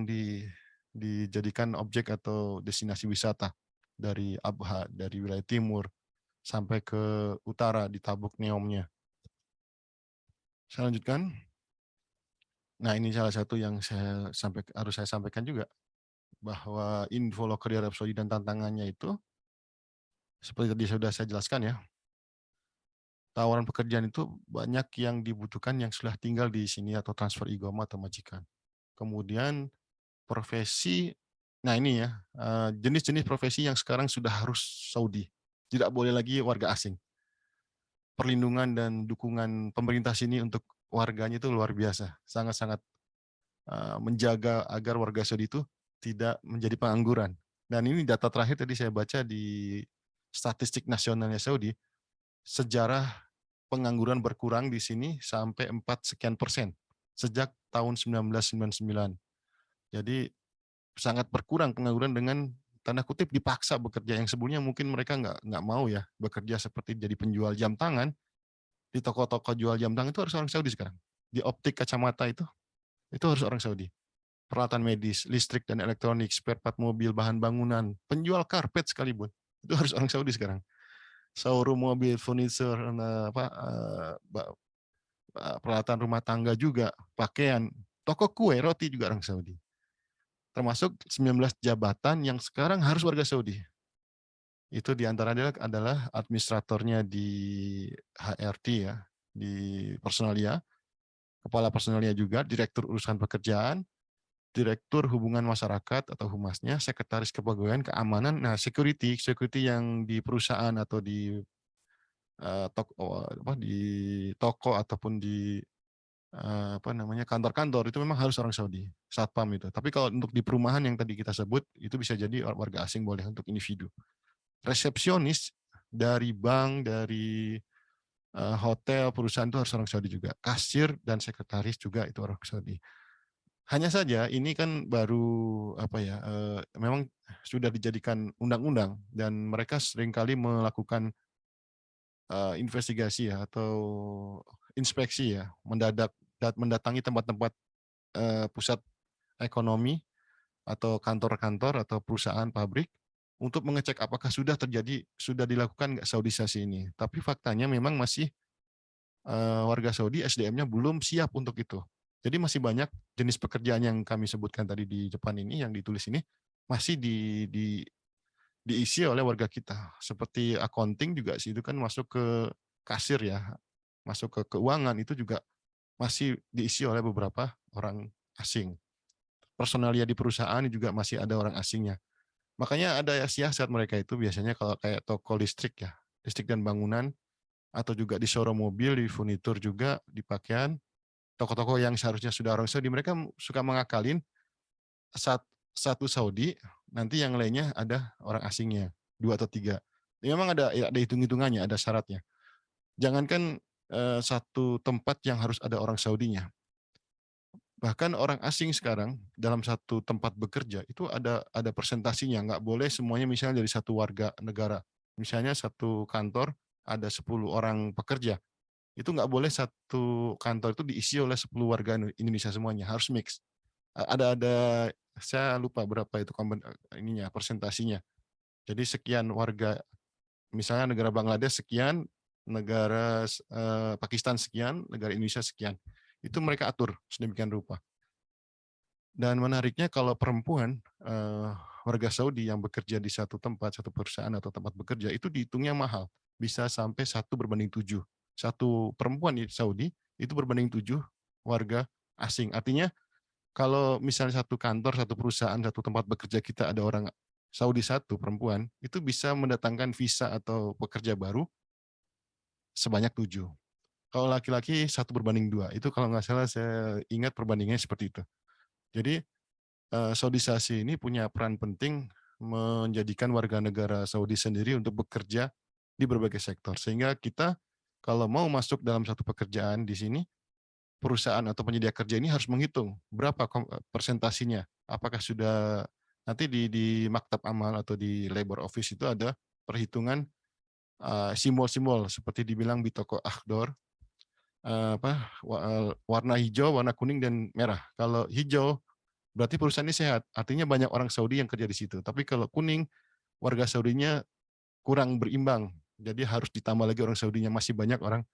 dijadikan objek atau destinasi wisata. Dari Abha, dari wilayah timur, sampai ke utara di Tabuk Neomnya. Saya lanjutkan. Nah, ini salah satu yang harus saya sampaikan juga, bahwa info loker di Arab Saudi dan tantangannya itu, seperti tadi sudah saya jelaskan ya, tawaran pekerjaan itu banyak yang dibutuhkan yang sudah tinggal di sini atau transfer igoma atau majikan. Kemudian profesi, nah ini ya, jenis-jenis profesi yang sekarang sudah harus Saudi. Tidak boleh lagi warga asing. Perlindungan dan dukungan pemerintah sini untuk warganya itu luar biasa. Sangat-sangat menjaga agar warga Saudi itu tidak menjadi pengangguran. Dan ini data terakhir tadi saya baca di statistik nasionalnya Saudi, sejarah pengangguran berkurang di sini sampai 4 sekian persen sejak tahun 1999. Jadi sangat berkurang pengangguran dengan tanda kutip dipaksa bekerja, yang sebelumnya mungkin mereka nggak mau ya bekerja seperti jadi penjual jam tangan di toko-toko jual jam tangan, itu harus orang Saudi sekarang. Di optik kacamata itu harus orang Saudi. Peralatan medis, listrik dan elektronik, spare part mobil, bahan bangunan, penjual karpet sekalipun, itu harus orang Saudi sekarang. Showroom mobil, furniture, peralatan rumah tangga juga, pakaian, toko kue, roti juga orang Saudi. Termasuk 19 jabatan yang sekarang harus warga Saudi. Itu diantaranya adalah administratornya di HRT ya, di personalia, kepala personalia juga, direktur urusan pekerjaan, direktur hubungan masyarakat atau humasnya, sekretaris kepegawaian, keamanan, nah security yang di perusahaan atau di toko ataupun di kantor-kantor itu memang harus orang Saudi, satpam itu. Tapi kalau untuk di perumahan yang tadi kita sebut, itu bisa jadi warga asing boleh untuk individu. Resepsionis dari bank, dari hotel, perusahaan itu harus orang Saudi juga. Kasir dan sekretaris juga itu orang Saudi. Hanya saja ini kan baru memang sudah dijadikan undang-undang dan mereka seringkali melakukan investigasi ya atau inspeksi ya, mendatangi tempat-tempat pusat ekonomi atau kantor-kantor atau perusahaan pabrik untuk mengecek apakah sudah dilakukan nggak Saudisasi ini. Tapi faktanya memang masih warga Saudi SDM-nya belum siap untuk itu. Jadi masih banyak jenis pekerjaan yang kami sebutkan tadi di depan ini, yang ditulis ini, masih diisi oleh warga kita. Seperti accounting juga sih, itu kan masuk ke kasir ya, masuk ke keuangan, itu juga masih diisi oleh beberapa orang asing. Personalia di perusahaan juga masih ada orang asingnya. Makanya ada siasat mereka itu biasanya kalau kayak toko listrik ya, listrik dan bangunan, atau juga di showroom mobil, di furnitur juga, di pakaian, toko-toko yang seharusnya sudah orang Saudi, mereka suka mengakalin satu Saudi, nanti yang lainnya ada orang asingnya, 2 atau 3. Memang ada hitung-hitungannya, ada syaratnya. Jangankan satu tempat yang harus ada orang Saudinya, bahkan orang asing sekarang dalam satu tempat bekerja itu ada persentasinya, nggak boleh semuanya misalnya dari satu warga negara. Misalnya satu kantor ada 10 orang pekerja, itu nggak boleh satu kantor itu diisi oleh 10 warga Indonesia semuanya, harus mix. Ada saya lupa berapa itu persentasinya. Jadi sekian warga, misalnya negara Bangladesh sekian, negara Pakistan sekian, negara Indonesia sekian. Itu mereka atur sedemikian rupa. Dan menariknya kalau perempuan warga Saudi yang bekerja di satu tempat, satu perusahaan atau tempat bekerja, itu dihitungnya mahal. Bisa sampai 1:7. Satu perempuan di Saudi, itu berbanding 7 warga asing. Artinya kalau misalnya satu kantor, satu perusahaan, satu tempat bekerja kita ada orang Saudi satu perempuan, itu bisa mendatangkan visa atau pekerja baru sebanyak 7. Kalau laki-laki 1:2. Itu kalau nggak salah saya ingat perbandingannya seperti itu. Jadi Saudisasi ini punya peran penting menjadikan warga negara Saudi sendiri untuk bekerja di berbagai sektor. Sehingga kita kalau mau masuk dalam satu pekerjaan di sini, perusahaan atau penyedia kerja ini harus menghitung berapa persentasinya. Apakah sudah nanti di maktab amal atau di labor office itu ada perhitungan simbol-simbol seperti dibilang di toko akhdor, warna hijau, warna kuning dan merah. Kalau hijau berarti perusahaan ini sehat, artinya banyak orang Saudi yang kerja di situ. Tapi kalau kuning, warga Saudinya kurang berimbang, jadi harus ditambah lagi orang Saudinya, masih banyak orang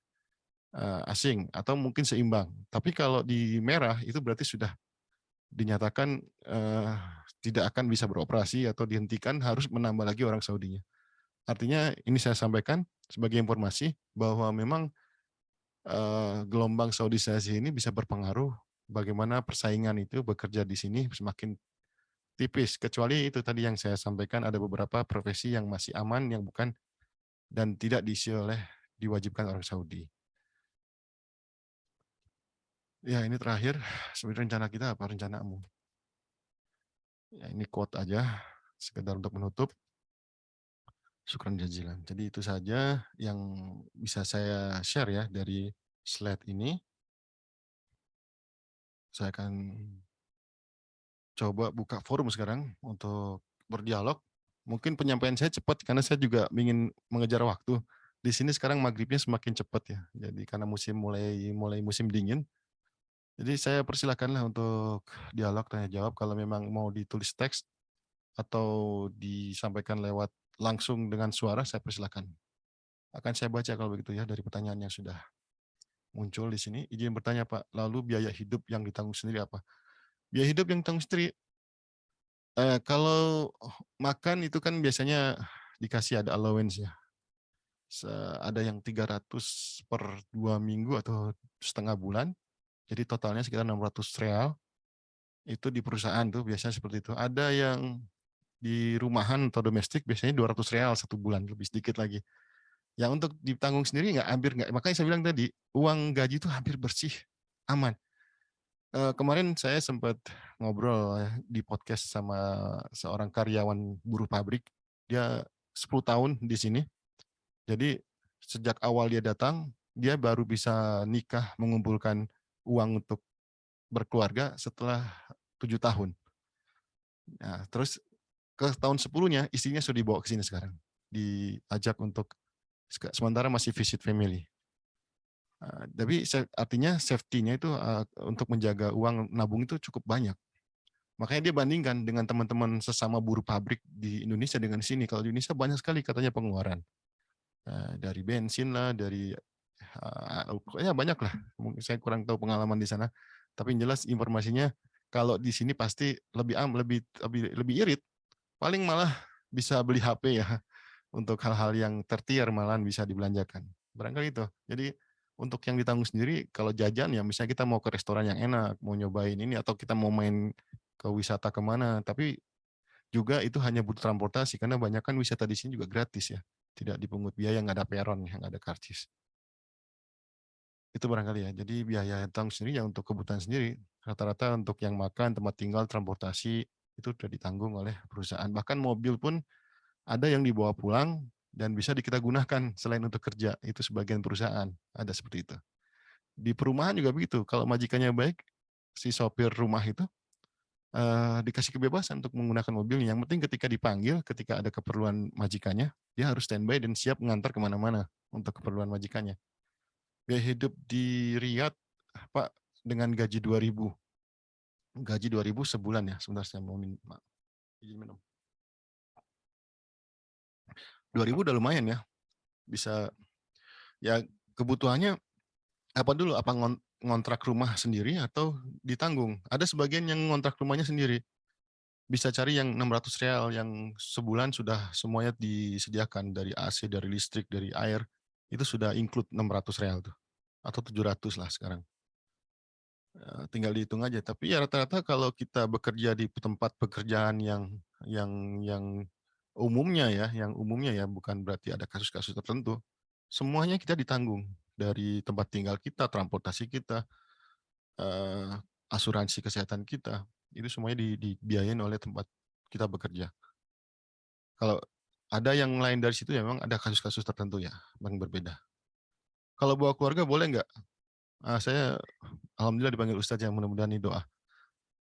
asing atau mungkin seimbang. Tapi kalau di merah itu berarti sudah dinyatakan tidak akan bisa beroperasi atau dihentikan, harus menambah lagi orang Saudinya. Artinya ini saya sampaikan sebagai informasi bahwa memang gelombang Saudisasi ini bisa berpengaruh bagaimana persaingan itu bekerja di sini semakin tipis. Kecuali itu tadi yang saya sampaikan, ada beberapa profesi yang masih aman, yang bukan dan tidak diisi oleh diwajibkan orang Saudi. Ya ini terakhir, sebenarnya rencana kita apa rencanamu? Ya ini quote aja, sekedar untuk menutup. Syukran jazilan. Jadi itu saja yang bisa saya share ya dari slide ini. Saya akan coba buka forum sekarang untuk berdialog. Mungkin penyampaian saya cepat karena saya juga ingin mengejar waktu. Di sini sekarang maghribnya semakin cepat ya. Jadi karena mulai musim dingin. Jadi saya persilakanlah untuk dialog tanya jawab kalau memang mau ditulis teks atau disampaikan lewat langsung dengan suara, saya persilakan. Akan saya baca kalau begitu ya dari pertanyaan yang sudah muncul di sini. Izin bertanya Pak, lalu biaya hidup yang ditanggung sendiri apa? Biaya hidup yang ditanggung sendiri, kalau makan itu kan biasanya dikasih ada allowance ya. Ada yang 300 per 2 minggu atau setengah bulan, jadi totalnya sekitar 600 real, itu di perusahaan tuh biasanya seperti itu. Ada yang di rumahan atau domestik biasanya 200 real satu bulan, lebih sedikit lagi. Yang untuk ditanggung sendiri hampir nggak, makanya saya bilang tadi, uang gaji itu hampir bersih, aman. Kemarin saya sempat ngobrol di podcast sama seorang karyawan buruh pabrik, dia 10 tahun di sini. Jadi sejak awal dia datang, dia baru bisa nikah mengumpulkan uang untuk berkeluarga setelah 7 tahun. Nah, terus ke tahun 10-nya istrinya sudah dibawa ke sini sekarang. Diajak untuk sementara masih visit family. Tapi artinya safety-nya itu untuk menjaga uang nabung itu cukup banyak. Makanya dia bandingkan dengan teman-teman sesama buruh pabrik di Indonesia dengan sini. Kalau di Indonesia banyak sekali katanya pengeluaran. Dari bensin lah, dari pokoknya banyak lah. Mungkin saya kurang tahu pengalaman di sana. Tapi yang jelas informasinya kalau di sini pasti lebih irit. Paling malah bisa beli HP ya untuk hal-hal yang tertier malahan bisa dibelanjakan. Barangkali itu. Jadi untuk yang ditanggung sendiri kalau jajan ya misalnya kita mau ke restoran yang enak, mau nyobain ini atau kita mau main ke wisata kemana, tapi juga itu hanya butuh transportasi karena banyak kan wisata di sini juga gratis ya, tidak dipungut biaya, nggak ada peron, nggak ada karcis. Itu barangkali ya. Jadi biaya yang tanggung sendiri ya untuk kebutuhan sendiri. Rata-rata untuk yang makan, tempat tinggal, transportasi itu sudah ditanggung oleh perusahaan. Bahkan mobil pun ada yang dibawa pulang dan bisa kita gunakan selain untuk kerja. Itu sebagian perusahaan ada seperti itu. Di perumahan juga begitu. Kalau majikannya baik, si sopir rumah itu dikasih kebebasan untuk menggunakan mobilnya. Yang penting ketika dipanggil, ketika ada keperluan majikannya, dia harus standby dan siap mengantar kemana-mana untuk keperluan majikannya. Biaya hidup di Riyadh, Pak, dengan gaji 2.000. Gaji 2.000 sebulan ya. Sebentar saya mau izin minum. 2.000 udah lumayan ya. Bisa ya kebutuhannya apa dulu? Apa ngontrak rumah sendiri atau ditanggung? Ada sebagian yang ngontrak rumahnya sendiri. bisa cari yang Rp600 yang sebulan sudah semuanya disediakan dari AC, dari listrik, dari air, itu sudah include Rp600 tuh, atau 700 lah sekarang. Tinggal dihitung aja. Tapi ya rata-rata kalau kita bekerja di tempat pekerjaan yang umumnya ya, bukan berarti ada kasus-kasus tertentu, semuanya kita ditanggung. Dari tempat tinggal kita, transportasi kita, eee, asuransi kesehatan kita, itu semuanya dibiayain oleh tempat kita bekerja. Kalau ada yang lain dari situ ya memang ada kasus-kasus tertentu ya, yang berbeda. Kalau bawa keluarga boleh nggak? Saya alhamdulillah dipanggil ustaz ya, mudah-mudahan ini doa.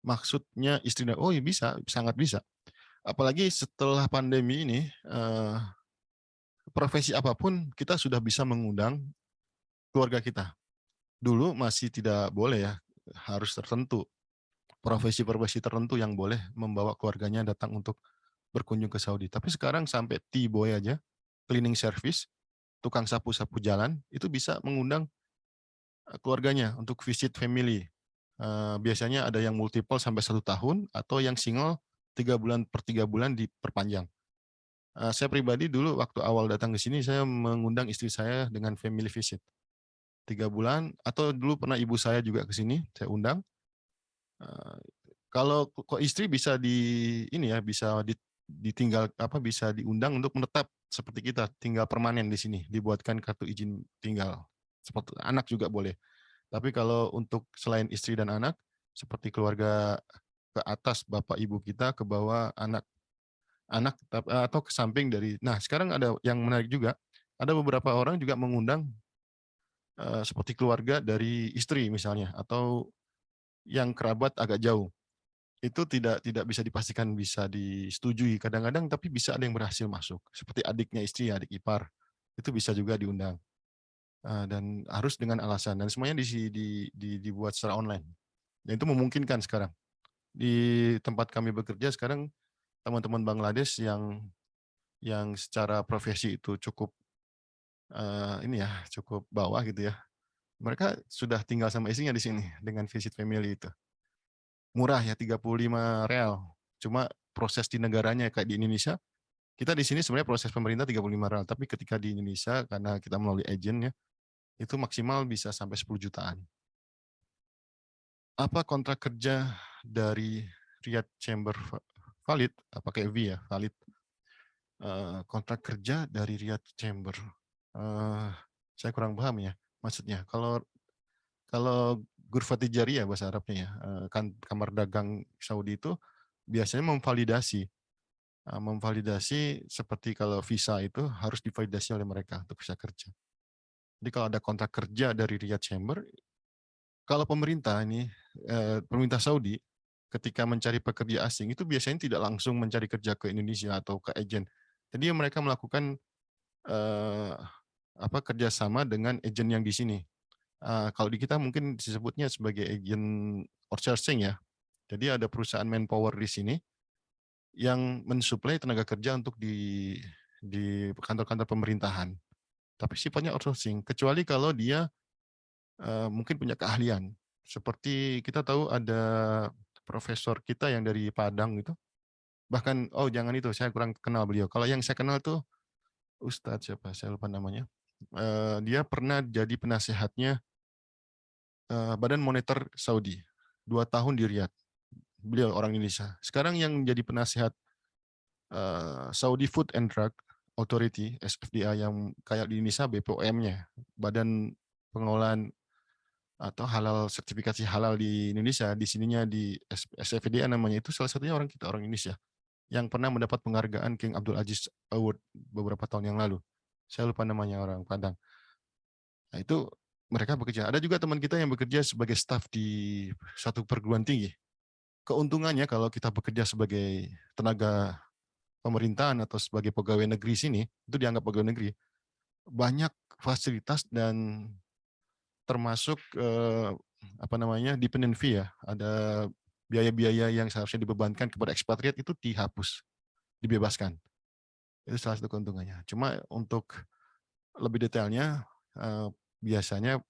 Maksudnya istri dan oh ya bisa, sangat bisa. Apalagi setelah pandemi ini, profesi apapun kita sudah bisa mengundang keluarga kita. Dulu masih tidak boleh ya, harus tertentu, profesi-profesi tertentu yang boleh membawa keluarganya datang untuk berkunjung ke Saudi. Tapi sekarang sampai T-boy aja, cleaning service, tukang sapu-sapu jalan, itu bisa mengundang, keluarganya untuk visit family. Biasanya ada yang multiple sampai 1 tahun atau yang single 3 bulan per 3 bulan diperpanjang. Saya pribadi dulu waktu awal datang ke sini saya mengundang istri saya dengan family visit, 3 bulan atau dulu pernah ibu saya juga ke sini, saya undang. Eee, kalau istri bisa ini ya, bisa ditinggal bisa diundang untuk menetap seperti kita, tinggal permanen di sini, dibuatkan kartu izin tinggal. Seperti anak juga boleh. Tapi kalau untuk selain istri dan anak, seperti keluarga ke atas bapak ibu kita, ke bawah anak atau ke samping dari sekarang ada yang menarik juga, ada beberapa orang juga mengundang, seperti keluarga dari istri misalnya, atau yang kerabat agak jauh. Itu tidak bisa dipastikan bisa disetujui kadang-kadang, tapi bisa ada yang berhasil masuk, seperti adiknya istri, adik ipar, itu bisa juga diundang, dan harus dengan alasan dan semuanya dibuat secara online, dan itu memungkinkan sekarang. Di tempat kami bekerja sekarang teman-teman Bangladesh yang secara profesi itu cukup, ini ya, cukup bawah gitu ya, mereka sudah tinggal sama istrinya di sini dengan visit family itu. Murah ya Rp35, cuma proses di negaranya kayak di Indonesia, kita di sini sebenarnya proses pemerintah Rp35, tapi ketika di Indonesia karena kita melalui agen ya, itu maksimal bisa sampai 10 jutaan. Apa kontrak kerja dari Riyadh Chamber valid? Pakai V ya, valid. Kontrak kerja dari Riyadh Chamber, eee, saya kurang paham ya maksudnya. Kalau kalau Ghurfah Tijariyah bahasa Arabnya ya, kamar dagang Saudi itu biasanya memvalidasi seperti kalau visa itu harus divalidasi oleh mereka untuk visa kerja. Jadi kalau ada kontrak kerja dari Riyadh Chamber, kalau pemerintah ini, pemerintah Saudi ketika mencari pekerja asing itu biasanya tidak langsung mencari kerja ke Indonesia atau ke agen. Jadi mereka melakukan, eee, kerjasama dengan agen yang di sini. Kalau di kita mungkin disebutnya sebagai agen outsourcing ya. Jadi ada perusahaan manpower di sini yang mensuplai tenaga kerja untuk di kantor-kantor pemerintahan. Tapi sifatnya outsourcing, kecuali kalau dia, mungkin punya keahlian. Seperti kita tahu ada profesor kita yang dari Padang itu, bahkan jangan itu, saya kurang kenal beliau. Kalau yang saya kenal tuh ustadz siapa, saya lupa namanya, dia pernah jadi penasehatnya, Badan Moneter Saudi, 2 tahun di Riyadh. Beliau orang Indonesia. Sekarang yang jadi penasehat, Saudi Food and Drug Authority, SFDA yang kayak di Indonesia BPOM-nya, Badan Pengelolaan atau halal sertifikasi halal di Indonesia, di sininya di SFDA namanya, itu salah satunya orang kita, orang Indonesia, yang pernah mendapat penghargaan King Abdul Aziz Award beberapa tahun yang lalu. Saya lupa namanya, orang Padang. Nah itu mereka bekerja. Ada juga teman kita yang bekerja sebagai staf di satu perguruan tinggi. Keuntungannya kalau kita bekerja sebagai tenaga pemerintahan atau sebagai pegawai negeri sini, itu dianggap pegawai negeri, banyak fasilitas dan termasuk, dependent fee ya, ada biaya-biaya yang seharusnya dibebankan kepada ekspatriat itu dihapus, dibebaskan. Itu salah satu keuntungannya. Cuma untuk lebih detailnya, biasanya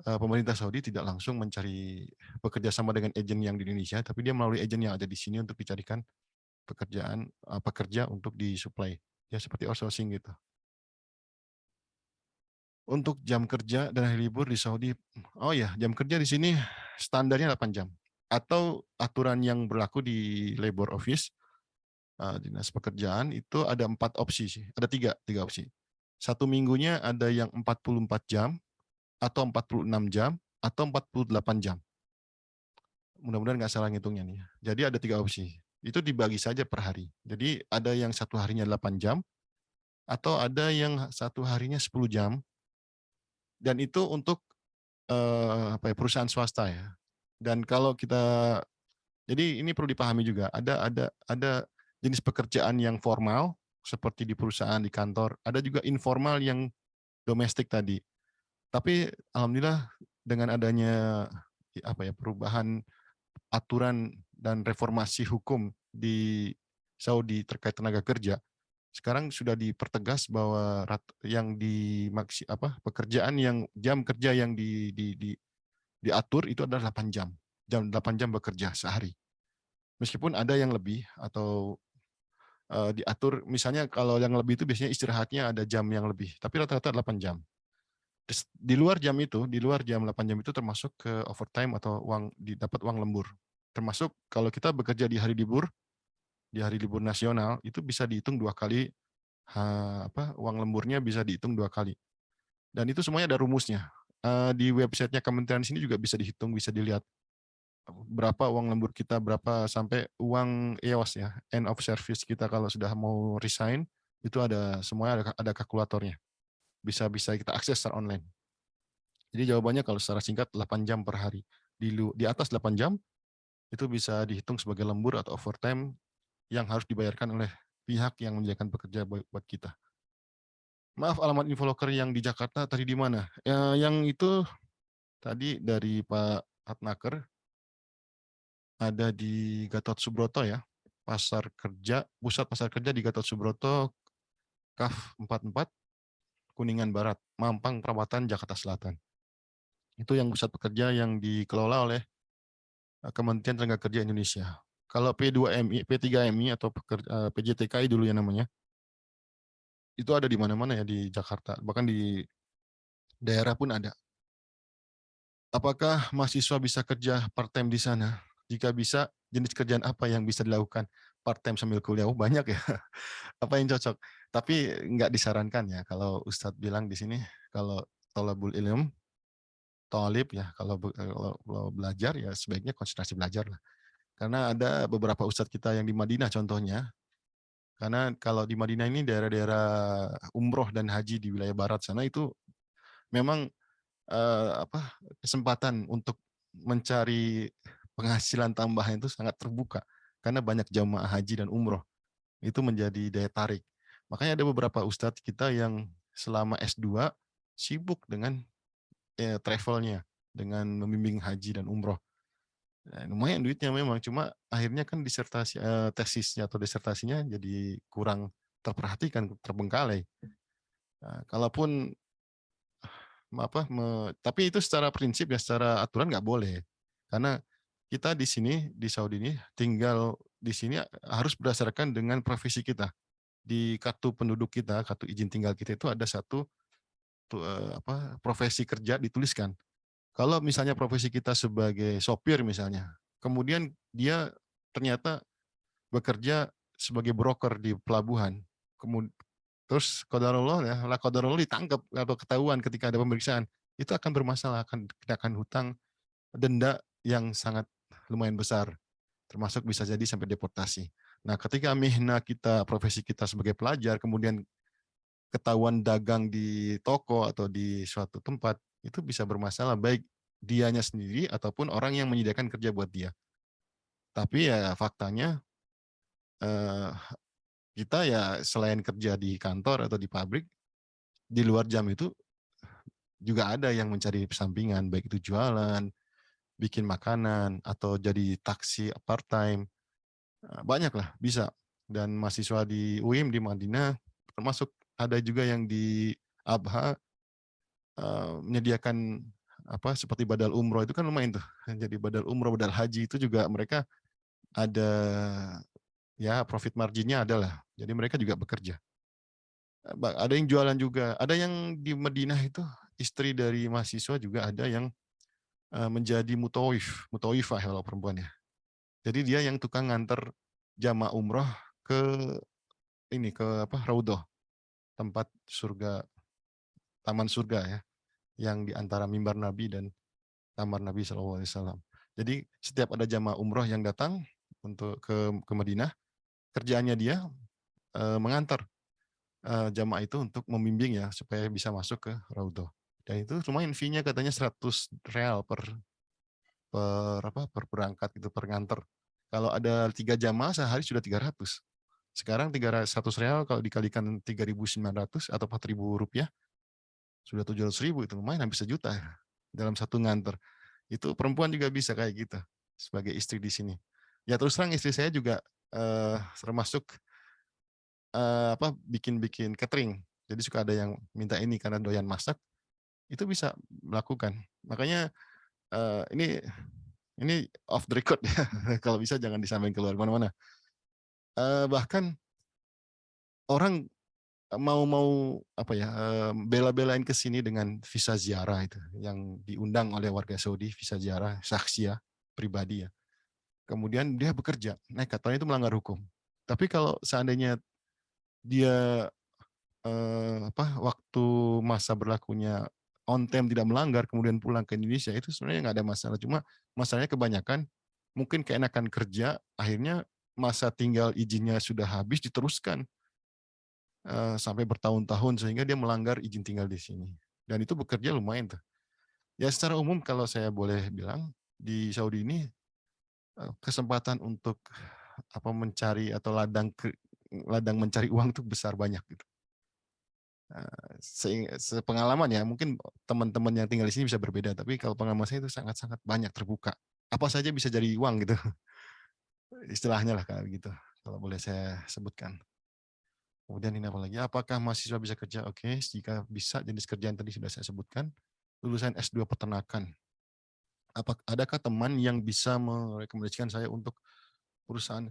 pemerintah Saudi tidak langsung mencari bekerja sama dengan agen yang di Indonesia, tapi dia melalui agen yang ada di sini untuk dicarikan pekerja untuk disuplai. Ya seperti outsourcing gitu. Untuk jam kerja dan hari libur di Saudi, oh ya, jam kerja di sini standarnya 8 jam. Atau aturan yang berlaku di Labor Office, Dinas Pekerjaan, itu ada 4 opsi sih. Ada tiga opsi. Satu minggunya ada yang 44 jam, atau 46 jam, atau 48 jam. Mudah-mudahan nggak salah ngitungnya nih. Jadi ada 3 opsi. Itu dibagi saja per hari. Jadi ada yang satu harinya 8 jam, atau ada yang satu harinya 10 jam, dan itu untuk perusahaan swasta ya. Dan kalau kita, jadi ini perlu dipahami juga, ada jenis pekerjaan yang formal seperti di perusahaan, di kantor, ada juga informal yang domestik tadi. Tapi alhamdulillah dengan adanya perubahan aturan dan reformasi hukum di Saudi terkait tenaga kerja, sekarang sudah dipertegas bahwa yang pekerjaan yang jam kerja yang diatur itu adalah 8 jam. 8 jam bekerja sehari. Meskipun ada yang lebih atau diatur, misalnya kalau yang lebih itu biasanya istirahatnya ada jam yang lebih, tapi rata-rata 8 jam. Di luar jam itu, di luar jam 8 jam itu termasuk ke overtime atau dapat uang lembur. Termasuk kalau kita bekerja di hari libur nasional, itu bisa dihitung 2 kali, uang lemburnya bisa dihitung 2 kali. Dan itu semuanya ada rumusnya. Di websitenya kementerian sini juga bisa dihitung, bisa dilihat berapa uang lembur kita, berapa sampai uang EOS ya, end of service kita kalau sudah mau resign, itu ada semuanya, ada kalkulatornya. Bisa kita akses secara online. Jadi jawabannya kalau secara singkat 8 jam per hari. Di atas 8 jam itu bisa dihitung sebagai lembur atau overtime yang harus dibayarkan oleh pihak yang menjalankan pekerja buat kita. Maaf, alamat Infoloker yang di Jakarta tadi di mana? Yang itu tadi dari Pak Atnaker, ada di Gatot Subroto ya. Pusat pasar kerja di Gatot Subroto, KAF 44, Kuningan Barat, Mampang Perapatan, Jakarta Selatan. Itu yang pusat pekerja yang dikelola oleh Kementerian Tenaga Kerja Indonesia. Kalau P2MI, P3MI atau PJTKI dulu ya namanya, itu ada di mana-mana ya di Jakarta, bahkan di daerah pun ada. Apakah mahasiswa bisa kerja part-time di sana? Jika bisa, jenis kerjaan apa yang bisa dilakukan part-time sambil kuliah? Oh, banyak ya. Apa yang cocok? Tapi nggak disarankan ya. Kalau Ustadz bilang di sini, kalau tolabul ilm, tolib ya, kalau belajar ya sebaiknya konsentrasi belajar lah. Karena ada beberapa ustadz kita yang di Madinah contohnya, karena kalau di Madinah ini daerah-daerah umroh dan haji di wilayah barat sana itu memang kesempatan untuk mencari penghasilan tambahan itu sangat terbuka karena banyak jamaah haji dan umroh. Itu menjadi daya tarik. Makanya ada beberapa ustadz kita yang selama S2 sibuk dengan travelnya, dengan membimbing haji dan umroh. Nah, lumayan duitnya memang, cuma akhirnya kan tesisnya atau disertasinya jadi kurang terperhatikan, terbengkalai. Nah, kalaupun tapi itu secara prinsip ya, secara aturan nggak boleh, karena kita di sini di Saudi ini tinggal di sini harus berdasarkan dengan profesi kita. Di kartu penduduk kita, kartu izin tinggal kita itu ada satu profesi kerja dituliskan. Kalau misalnya profesi kita sebagai sopir misalnya, kemudian dia ternyata bekerja sebagai broker di pelabuhan, terus qadarullah ya, la qadarullah ditangkap atau ketahuan ketika ada pemeriksaan, itu akan bermasalah, akan kenakan hutang, denda yang sangat lumayan besar, termasuk bisa jadi sampai deportasi. Nah, ketika mihna kita, profesi kita sebagai pelajar, kemudian ketahuan dagang di toko atau di suatu tempat, itu bisa bermasalah baik dianya sendiri ataupun orang yang menyediakan kerja buat dia. Tapi ya faktanya eh, kita ya selain kerja di kantor atau di pabrik, di luar jam itu juga ada yang mencari sampingan, baik itu jualan, bikin makanan, atau jadi taksi part-time. Banyak lah, bisa. Dan mahasiswa di UIM di Madinah, termasuk ada juga yang di Abha, menyediakan seperti badal umroh itu kan lumayan tuh. Jadi badal umroh, badal haji itu juga mereka ada ya profit marginnya ada lah. Jadi mereka juga bekerja. Ada yang jualan juga, ada yang di Madinah itu istri dari mahasiswa juga ada yang menjadi mutawifah kalau perempuan ya. Jadi dia yang tukang nganter jamaah umroh ke ke Raudhah, tempat surga, taman surga ya, yang di antara mimbar Nabi dan kamar Nabi SAW. Jadi setiap ada jamaah umroh yang datang untuk ke Madinah, kerjaannya dia mengantar jamaah itu untuk membimbing ya supaya bisa masuk ke Raudhah. Dan itu lumayan fee-nya katanya 100 real per berangkat gitu, per nganter. Kalau ada 3 jamaah sehari sudah 300. Sekarang 100 real kalau dikalikan 3.900 atau 4.000 rupiah sudah 700.000, itu lumayan hampir sejuta ya, dalam satu nganter. Itu perempuan juga bisa kayak gitu sebagai istri di sini. Ya terus terang istri saya juga termasuk bikin-bikin catering. Jadi suka ada yang minta ini karena doyan masak, itu bisa melakukan. Makanya ini off the record ya. Kalau bisa jangan disampaikan keluar mana-mana. Bahkan orang mau bela-belain ke sini dengan visa ziarah itu yang diundang oleh warga Saudi, visa ziarah saksia pribadi ya. Kemudian dia bekerja nekat, padahal itu melanggar hukum. Tapi kalau seandainya dia waktu masa berlakunya on time tidak melanggar, kemudian pulang ke Indonesia, itu sebenarnya nggak ada masalah. Cuma masalahnya kebanyakan mungkin keenakan kerja, akhirnya masa tinggal izinnya sudah habis diteruskan sampai bertahun-tahun sehingga dia melanggar izin tinggal di sini. Dan itu bekerja lumayan tuh. Ya secara umum kalau saya boleh bilang di Saudi ini kesempatan untuk mencari atau ladang mencari uang itu besar banyak gitu. Sepengalaman ya, mungkin teman-teman yang tinggal di sini bisa berbeda, tapi kalau pengalaman saya itu sangat-sangat banyak terbuka. Apa saja bisa jadi uang gitu. Istilahnya lah kayak gitu, kalau boleh saya sebutkan. Kemudian ini apa lagi? Apakah mahasiswa bisa kerja? Oke, jika bisa jenis kerjaan tadi sudah saya sebutkan. Lulusan S2 peternakan. Adakah teman yang bisa merekomendasikan saya untuk perusahaan?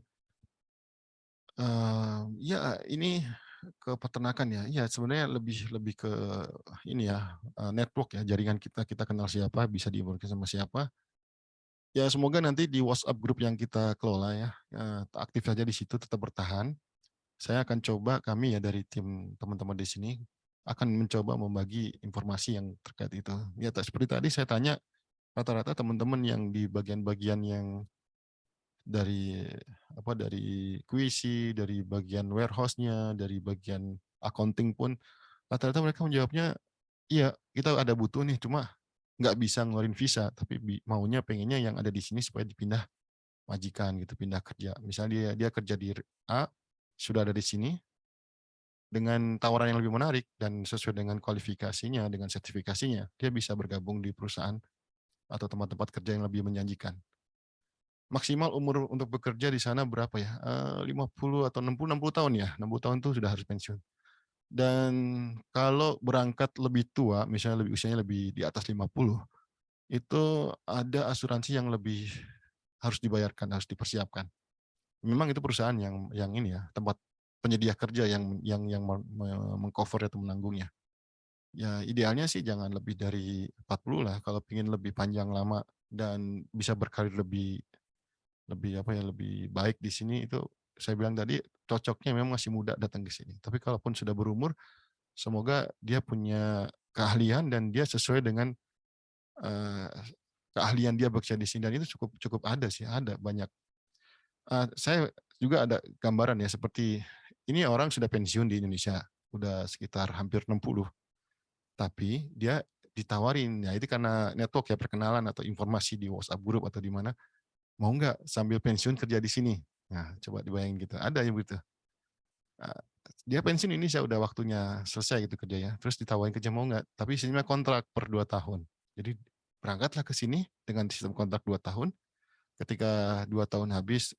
Ya ini ke peternakan ya. Ya sebenarnya lebih lebih ke ini ya, network ya, jaringan kita kenal siapa, bisa dihubungkan sama siapa. Ya semoga nanti di WhatsApp grup yang kita kelola ya, aktif saja di situ, tetap bertahan. Saya akan coba, kami ya dari tim teman-teman di sini akan mencoba membagi informasi yang terkait itu. Ya seperti tadi saya tanya, rata-rata teman-teman yang di bagian-bagian yang dari QC, dari bagian warehouse-nya, dari bagian accounting pun rata-rata mereka menjawabnya, iya kita ada butuh nih, cuma nggak bisa ngeluarin visa, tapi maunya pengennya yang ada di sini supaya dipindah majikan gitu, pindah kerja. Misalnya dia kerja di A, sudah ada di sini, dengan tawaran yang lebih menarik dan sesuai dengan kualifikasinya, dengan sertifikasinya, dia bisa bergabung di perusahaan atau tempat-tempat kerja yang lebih menjanjikan. Maksimal umur untuk bekerja di sana berapa ya? 50 atau 60 tahun ya. 60 tahun itu sudah harus pensiun. Dan kalau berangkat lebih tua, misalnya usianya lebih di atas 50, itu ada asuransi yang lebih harus dibayarkan, harus dipersiapkan. Memang itu perusahaan yang ini ya, tempat penyedia kerja yang mengcover atau menanggungnya. Ya idealnya sih jangan lebih dari 40 lah kalau ingin lebih panjang lama dan bisa berkarir lebih lebih lebih baik di sini. Itu saya bilang tadi cocoknya memang masih muda datang ke sini. Tapi kalaupun sudah berumur, semoga dia punya keahlian dan dia sesuai dengan eh, keahlian dia bekerja di sini, dan itu cukup cukup ada sih, ada banyak. Saya juga ada gambaran ya, seperti ini orang sudah pensiun di Indonesia, udah sekitar hampir 60, tapi dia ditawarin, ya itu karena network ya, perkenalan atau informasi di WhatsApp grup atau di mana, mau nggak sambil pensiun kerja di sini? Nah, coba dibayangin gitu. Ada yang begitu. Nah, dia pensiun ini saya udah waktunya selesai gitu kerja ya. Terus ditawarin kerja mau nggak? Tapi sistemnya kontrak per 2 tahun. Jadi berangkatlah ke sini dengan sistem kontrak 2 tahun. Ketika 2 tahun habis,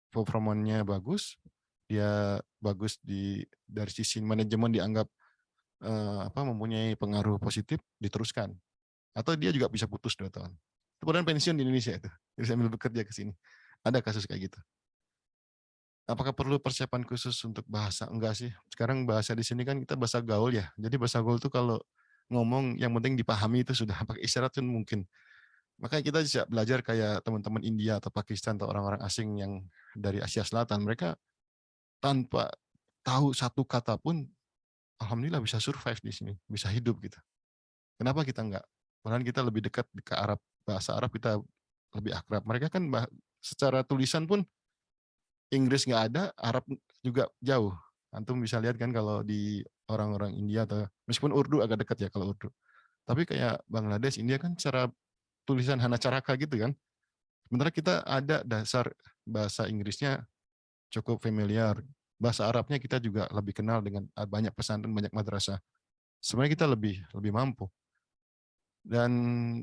performanya bagus, dia bagus dari sisi manajemen dianggap mempunyai pengaruh positif, diteruskan. Atau dia juga bisa putus 2 tahun. Kemudian pensiun di Indonesia itu, jadi sambil bekerja ke sini. Ada kasus kayak gitu. Apakah perlu persiapan khusus untuk bahasa? Enggak sih. Sekarang bahasa di sini kan kita bahasa gaul ya. Jadi bahasa gaul tuh kalau ngomong yang penting dipahami itu sudah, pakai isyarat pun mungkin. Makanya kita bisa belajar kayak teman-teman India atau Pakistan atau orang-orang asing yang dari Asia Selatan. Mereka tanpa tahu satu kata pun, alhamdulillah bisa survive di sini, bisa hidup gitu. Kenapa kita enggak? Padahal kita lebih dekat ke Arab, bahasa Arab kita lebih akrab. Mereka kan secara tulisan pun Inggris nggak ada, Arab juga jauh. Antum bisa lihat kan kalau di orang-orang India atau meskipun Urdu agak dekat ya kalau Urdu. Tapi kayak Bangladesh, India kan secara tulisan Hana Caraka gitu kan. Sementara kita ada dasar bahasa Inggrisnya cukup familiar. Bahasa Arabnya kita juga lebih kenal dengan banyak pesantren, banyak madrasah. Sebenarnya kita lebih lebih mampu. Dan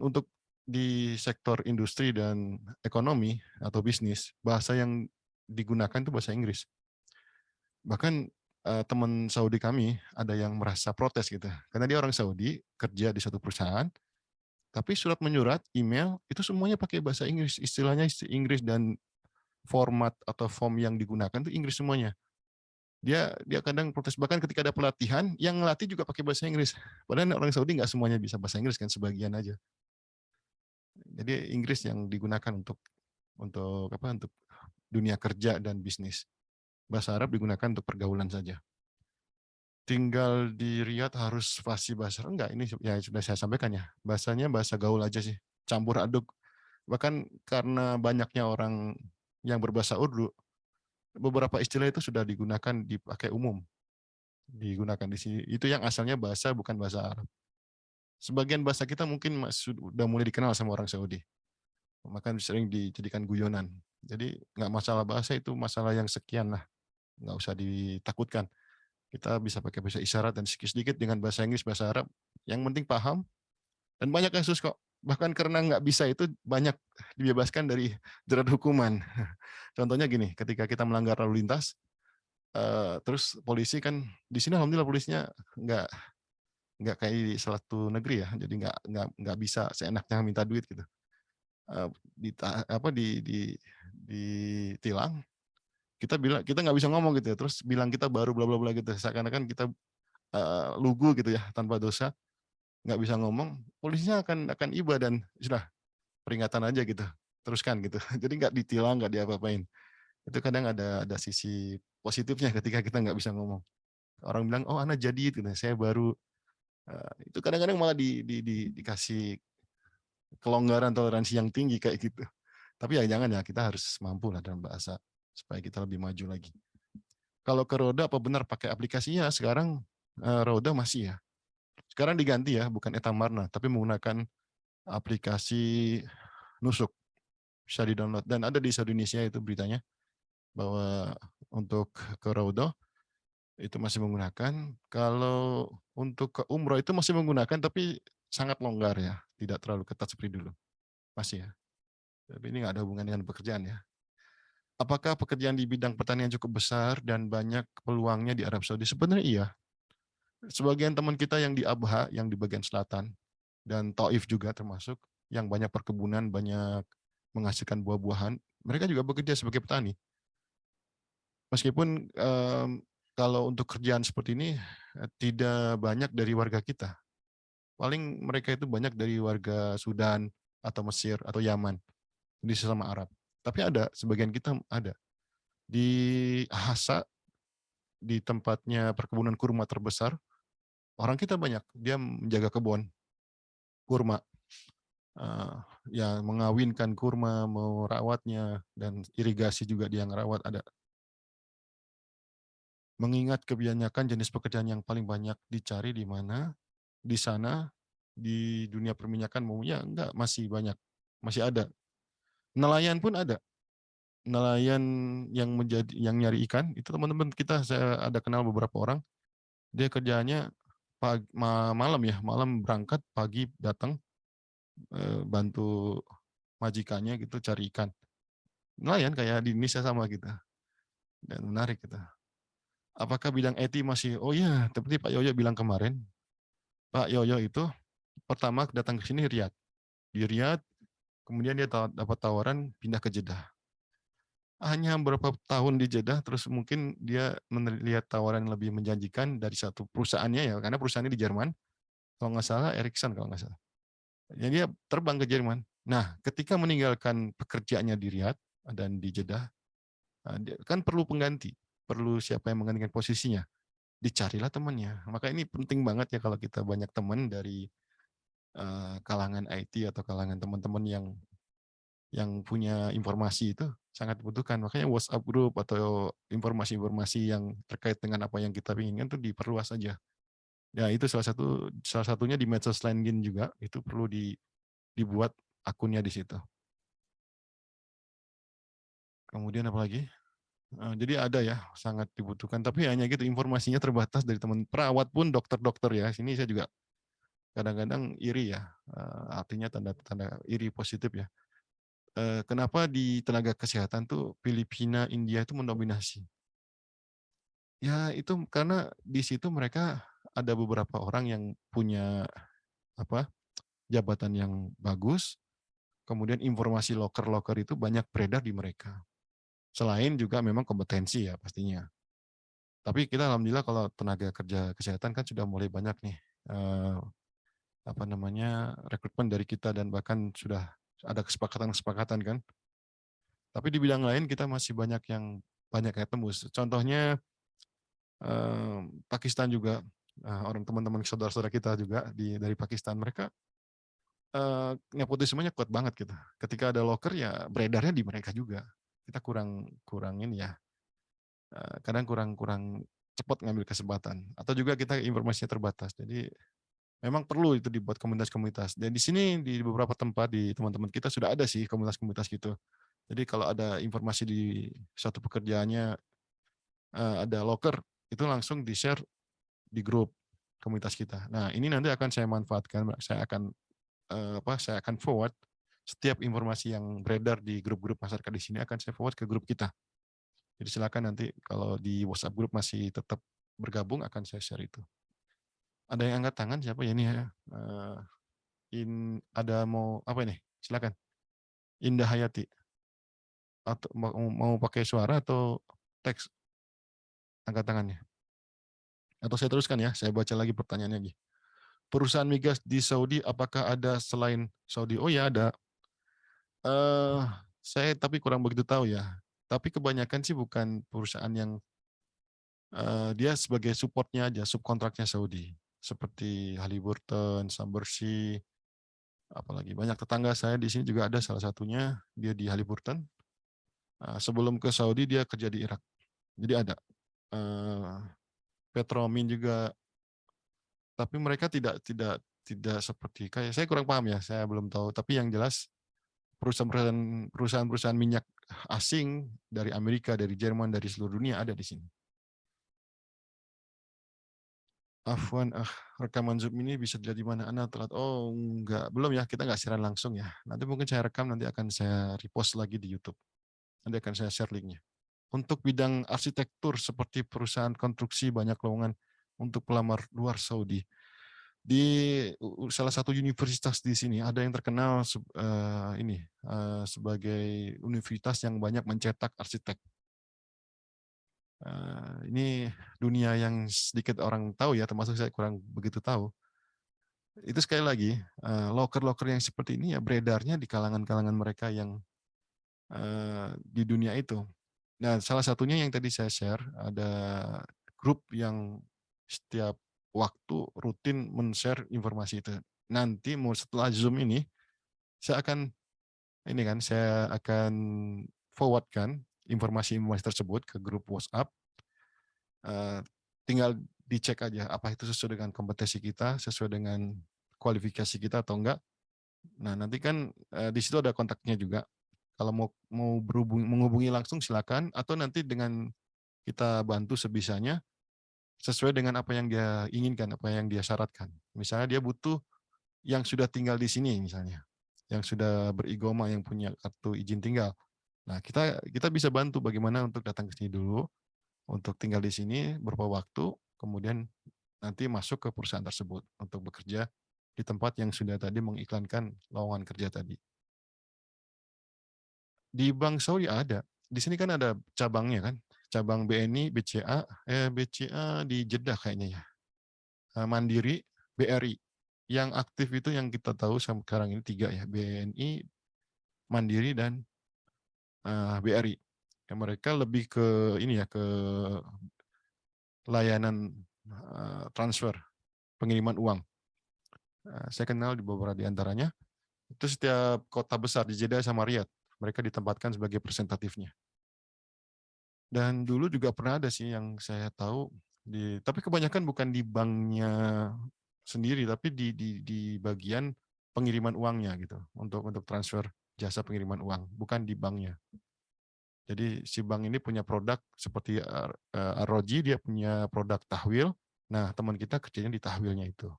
untuk di sektor industri dan ekonomi atau bisnis, bahasa yang digunakan itu bahasa Inggris. Bahkan teman Saudi kami ada yang merasa protes gitu. Karena dia orang Saudi, kerja di satu perusahaan, tapi surat menyurat, email, itu semuanya pakai bahasa Inggris. Istilahnya Inggris dan format atau form yang digunakan itu Inggris semuanya. Dia dia kadang protes, bahkan ketika ada pelatihan, yang ngelatih juga pakai bahasa Inggris. Padahal orang Saudi nggak semuanya bisa bahasa Inggris kan, sebagian aja. Jadi Inggris yang digunakan untuk apa? Untuk dunia kerja dan bisnis. Bahasa Arab digunakan untuk pergaulan saja. Tinggal di Riyadh harus fasih bahasa enggak, ini ya sudah saya sampaikan ya. Bahasanya bahasa gaul aja sih, campur aduk. Bahkan karena banyaknya orang yang berbahasa Urdu, beberapa istilah itu sudah digunakan dipakai umum, digunakan di sini. Itu yang asalnya bahasa bukan bahasa Arab. Sebagian bahasa kita mungkin sudah mulai dikenal sama orang Saudi. Maka sering dijadikan guyonan. Jadi nggak masalah bahasa, itu masalah yang sekian lah. Nggak usah ditakutkan. Kita bisa pakai bahasa isyarat dan sedikit-sedikit dengan bahasa Inggris, bahasa Arab. Yang penting paham, dan banyak kasus kok. Bahkan karena nggak bisa itu banyak dibebaskan dari jerat hukuman. Contohnya gini, ketika kita melanggar lalu lintas, terus polisi kan di sini alhamdulillah polisinya nggak nggak kayak di suatu negeri ya, jadi nggak bisa seenaknya minta duit gitu. Eh, apa ditilang, kita bilang kita nggak bisa ngomong gitu ya, terus bilang kita baru bla bla bla gitu, seakan-akan kita lugu gitu ya, tanpa dosa, nggak bisa ngomong, polisinya akan iba dan sudah peringatan aja gitu, teruskan gitu. Jadi nggak ditilang, nggak diapa-apain. Itu kadang ada sisi positifnya ketika kita nggak bisa ngomong. Orang bilang, oh anak jadi gitu, saya baru. Itu kadang-kadang malah dikasih kelonggaran toleransi yang tinggi kayak gitu. Tapi ya jangan ya, kita harus mampu lah dalam bahasa supaya kita lebih maju lagi. Kalau ke Roda apa benar pakai aplikasinya? Sekarang Roda masih ya. Sekarang diganti ya, bukan Etamarna, tapi menggunakan aplikasi Nusuk. Bisa di-download. Dan ada di Indonesia itu beritanya, bahwa untuk ke Roda itu masih menggunakan. Kalau untuk ke umroh itu masih menggunakan, tapi sangat longgar ya. Tidak terlalu ketat seperti dulu. Masih ya. Tapi ini nggak ada hubungan dengan pekerjaan ya. Apakah pekerjaan di bidang pertanian cukup besar dan banyak peluangnya di Arab Saudi? Sebenarnya iya. Sebagian teman kita yang di Abha, yang di bagian selatan, dan Taif juga termasuk, yang banyak perkebunan, banyak menghasilkan buah-buahan, mereka juga bekerja sebagai petani. Meskipun kalau untuk kerjaan seperti ini tidak banyak dari warga kita. Paling mereka itu banyak dari warga Sudan atau Mesir atau Yaman, di sesama Arab. Tapi ada, sebagian kita ada. Di Hasa, di tempatnya perkebunan kurma terbesar, orang kita banyak. Dia menjaga kebun kurma, ya mengawinkan kurma, merawatnya, dan irigasi juga dia ngerawat ada. Mengingat kebanyakan jenis pekerjaan yang paling banyak dicari di mana, di sana, di dunia perminyakan maunya enggak, masih banyak, masih ada. Nelayan pun ada. Nelayan yang nyari ikan, itu teman-teman kita, saya ada kenal beberapa orang, dia kerjaannya malam ya, malam berangkat, pagi datang, bantu majikannya gitu cari ikan. Nelayan kayak di Indonesia sama kita. Dan menarik kita. Apakah bidang IT masih, oh iya, seperti Pak Yoyo bilang kemarin, Pak Yoyo itu pertama datang ke sini Riyadh. Di Riyadh, kemudian dia dapat tawaran pindah ke Jeddah. Hanya beberapa tahun di Jeddah, terus mungkin dia melihat tawaran yang lebih menjanjikan dari satu perusahaannya ya, karena perusahaannya di Jerman, kalau nggak salah Ericsson kalau nggak salah. Jadi dia terbang ke Jerman. Nah, ketika meninggalkan pekerjaannya di Riyadh dan di Jeddah, dia kan perlu pengganti, perlu siapa yang menggantikan posisinya. Dicarilah temannya. Maka ini penting banget ya kalau kita banyak teman dari kalangan IT atau kalangan teman-teman yang punya informasi itu sangat dibutuhkan. Makanya WhatsApp group atau informasi-informasi yang terkait dengan apa yang kita inginkan itu diperluas saja. Ya itu salah satunya di medsos LinkedIn juga itu perlu dibuat akunnya di situ. Kemudian apa lagi? Jadi ada ya sangat dibutuhkan. Tapi hanya gitu informasinya terbatas dari teman perawat pun dokter-dokter ya. Sini saya juga kadang-kadang iri ya. Artinya tanda-tanda iri positif ya. Kenapa di tenaga kesehatan tuh Filipina, India itu mendominasi? Ya itu karena di situ mereka ada beberapa orang yang punya apa jabatan yang bagus, kemudian informasi loker-loker itu banyak beredar di mereka. Selain juga memang kompetensi ya pastinya. Tapi kita alhamdulillah kalau tenaga kerja kesehatan kan sudah mulai banyak nih eh, apa namanya rekrutmen dari kita dan bahkan sudah ada kesepakatan-kesepakatan kan. Tapi di bidang lain kita masih banyak yang tembus. Contohnya Pakistan juga orang teman-teman saudara-saudara kita juga dari Pakistan mereka nepotismenya kuat banget gitu. Ketika ada loker ya beredarnya di mereka juga. Kita kurang kurang ini ya. Kadang kurang cepat ngambil kesempatan atau juga kita informasinya terbatas. Jadi memang perlu itu dibuat komunitas-komunitas. Dan di sini di beberapa tempat di teman-teman kita sudah ada sih komunitas-komunitas gitu. Jadi kalau ada informasi di satu pekerjaannya ada loker itu langsung di-share di grup komunitas kita. Nah, ini nanti akan saya manfaatkan, saya akan forward setiap informasi yang beredar di grup-grup masyarakat di sini akan saya forward ke grup kita. Jadi silakan nanti kalau di WhatsApp grup masih tetap bergabung akan saya share itu. Ada yang angkat tangan siapa ya ini ya? Ada mau apa ini? Silakan. Indah Hayati. Atau mau pakai suara atau teks angkat tangannya? Atau saya teruskan ya, saya baca lagi pertanyaannya lagi. Perusahaan migas di Saudi apakah ada selain Saudi? Oh ya ada. Eh, saya tapi kurang begitu tahu ya. Tapi kebanyakan sih bukan perusahaan yang dia sebagai supportnya aja, subkontraknya Saudi. Seperti Halliburton, Schlumberger, apalagi banyak tetangga saya di sini juga ada salah satunya dia di Halliburton. Sebelum ke Saudi dia kerja di Irak. Jadi ada. Eh, Petromin juga, tapi mereka tidak seperti kayak saya kurang paham ya, saya belum tahu. Tapi yang jelas perusahaan-perusahaan minyak asing dari Amerika, dari Jerman, dari seluruh dunia ada di sini. Afwan, rekaman Zoom ini bisa dilihat di mana Anda telat. Oh, enggak, belum ya, kita enggak siaran langsung ya. Nanti mungkin saya rekam, nanti akan saya repost lagi di YouTube. Nanti akan saya share linknya. Untuk bidang arsitektur seperti perusahaan konstruksi banyak lowongan untuk pelamar luar Saudi. Di salah satu universitas di sini ada yang terkenal sebagai universitas yang banyak mencetak arsitek. Ini dunia yang sedikit orang tahu ya, termasuk saya kurang begitu tahu. Itu sekali lagi loker-loker yang seperti ini ya beredarnya di kalangan-kalangan mereka yang di dunia itu. Nah, salah satunya yang tadi saya share ada grup yang setiap waktu rutin men-share informasi itu. Nanti mau setelah Zoom ini saya akan forwardkan informasi-informasi tersebut ke grup WhatsApp. Tinggal dicek aja apa itu sesuai dengan kompetensi kita, sesuai dengan kualifikasi kita atau enggak. Nah, nanti kan di situ ada kontaknya juga. Kalau mau menghubungi langsung silakan atau nanti dengan kita bantu sebisanya sesuai dengan apa yang dia inginkan, apa yang dia syaratkan. Misalnya dia butuh yang sudah tinggal di sini misalnya, yang sudah berigoma, yang punya kartu izin tinggal. Nah, kita bisa bantu bagaimana untuk datang ke sini dulu, untuk tinggal di sini beberapa waktu, kemudian nanti masuk ke perusahaan tersebut untuk bekerja di tempat yang sudah tadi mengiklankan lowongan kerja tadi. Di Bank Saudi ada. Di sini kan ada cabangnya kan, cabang BNI, BCA di Jeddah kayaknya ya. Mandiri, BRI. Yang aktif itu yang kita tahu sekarang ini 3 ya, BNI, Mandiri, dan BRI. Ya, mereka lebih ke ini ya, ke layanan transfer, pengiriman uang. Saya kenal di beberapa di antaranya. Itu setiap kota besar di Jeddah sama Riyadh, mereka ditempatkan sebagai presentatifnya. Dan dulu juga pernah ada sih yang saya tahu tapi kebanyakan bukan di banknya sendiri, tapi di bagian pengiriman uangnya gitu, untuk transfer jasa pengiriman uang, bukan di banknya. Jadi si bank ini punya produk seperti Arroji, dia punya produk tahwil. Nah, teman kita kerjanya di tahwilnya itu.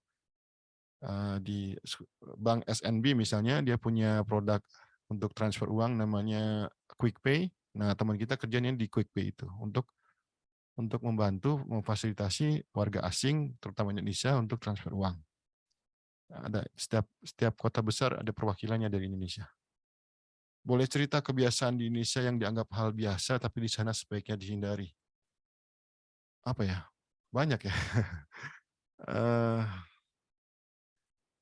Di bank SNB misalnya, dia punya produk untuk transfer uang namanya QuickPay. Nah, teman kita kerjanya di QuickPay itu untuk membantu memfasilitasi warga asing, terutama Indonesia, untuk transfer uang. Ada setiap kota besar ada perwakilannya dari Indonesia. Boleh cerita kebiasaan di Indonesia yang dianggap hal biasa, tapi di sana sebaiknya dihindari. Apa ya? Banyak ya. Eh,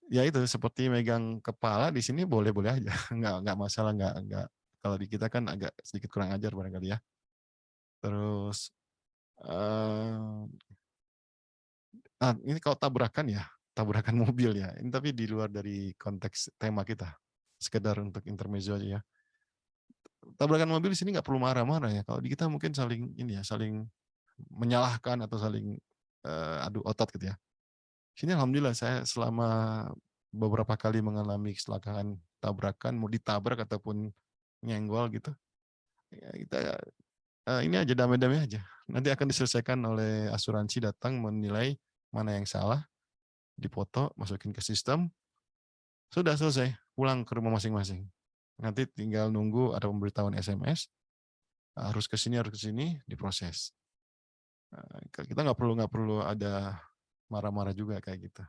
Ya itu seperti megang kepala di sini boleh-boleh aja, nggak masalah, nggak. Kalau di kita kan agak sedikit kurang ajar barangkali ya. Terus ini kalau tabrakan ya, tabrakan mobil ya. Ini tapi di luar dari konteks tema kita, sekedar untuk intermezzo aja ya. Tabrakan mobil di sini nggak perlu marah-marah ya. Kalau di kita mungkin saling ini ya, saling menyalahkan atau saling adu otot gitu ya. Sini alhamdulillah saya selama beberapa kali mengalami kecelakaan tabrakan, mau ditabrak ataupun nyenggol gitu, ya kita ini aja damai-damai aja. Nanti akan diselesaikan oleh asuransi, datang menilai mana yang salah, dipoto, masukin ke sistem, sudah selesai, pulang ke rumah masing-masing. Nanti tinggal nunggu ada pemberitahuan SMS, harus ke sini, diproses. Kita nggak perlu ada marah-marah juga kayak gitu.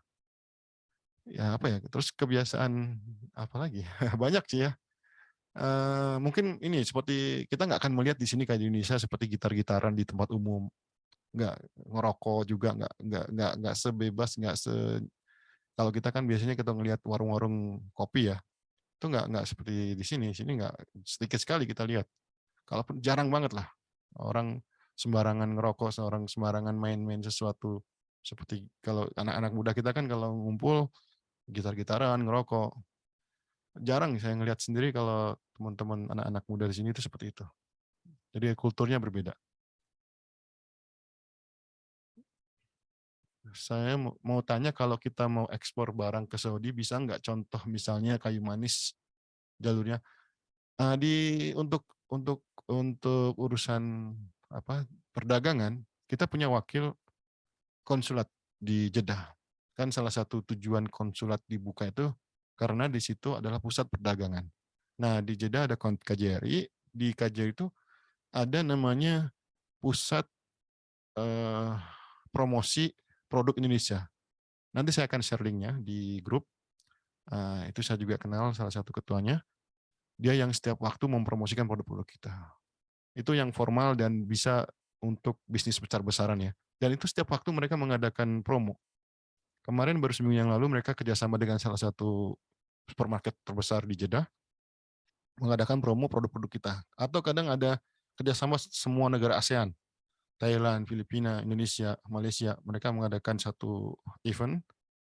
Ya apa ya, terus kebiasaan apa lagi? Banyak sih ya. Mungkin ini seperti kita nggak akan melihat di sini kayak di Indonesia seperti gitar-gitaran di tempat umum, nggak ngerokok juga, nggak sebebas, nggak se kalau kita kan biasanya kita ngelihat warung-warung kopi ya, itu nggak seperti di sini. Sini nggak, sedikit sekali kita lihat. Kalaupun jarang banget lah orang sembarangan ngerokok, seorang sembarangan main-main sesuatu, seperti kalau anak-anak muda kita kan kalau ngumpul gitar-gitaran, ngerokok. Jarang saya ngelihat sendiri kalau teman-teman anak-anak muda di sini itu seperti itu. Jadi kulturnya berbeda. Saya mau tanya, kalau kita mau ekspor barang ke Saudi, bisa nggak contoh misalnya kayu manis jalurnya? Untuk urusan apa perdagangan, kita punya wakil konsulat di Jeddah. Kan salah satu tujuan konsulat dibuka itu karena di situ adalah pusat perdagangan. Nah, di Jeddah ada KJRI, di KJRI itu ada namanya pusat eh, promosi produk Indonesia. Nanti saya akan share linknya di grup. Itu saya juga kenal salah satu ketuanya. Dia yang setiap waktu mempromosikan produk-produk kita. Itu yang formal dan bisa untuk bisnis besar-besaran ya. Dan itu setiap waktu mereka mengadakan promo. Kemarin baru seminggu yang lalu mereka kerjasama dengan salah satu supermarket terbesar di Jeddah mengadakan promo produk-produk kita. Atau kadang ada kerjasama semua negara ASEAN, Thailand, Filipina, Indonesia, Malaysia. Mereka mengadakan satu event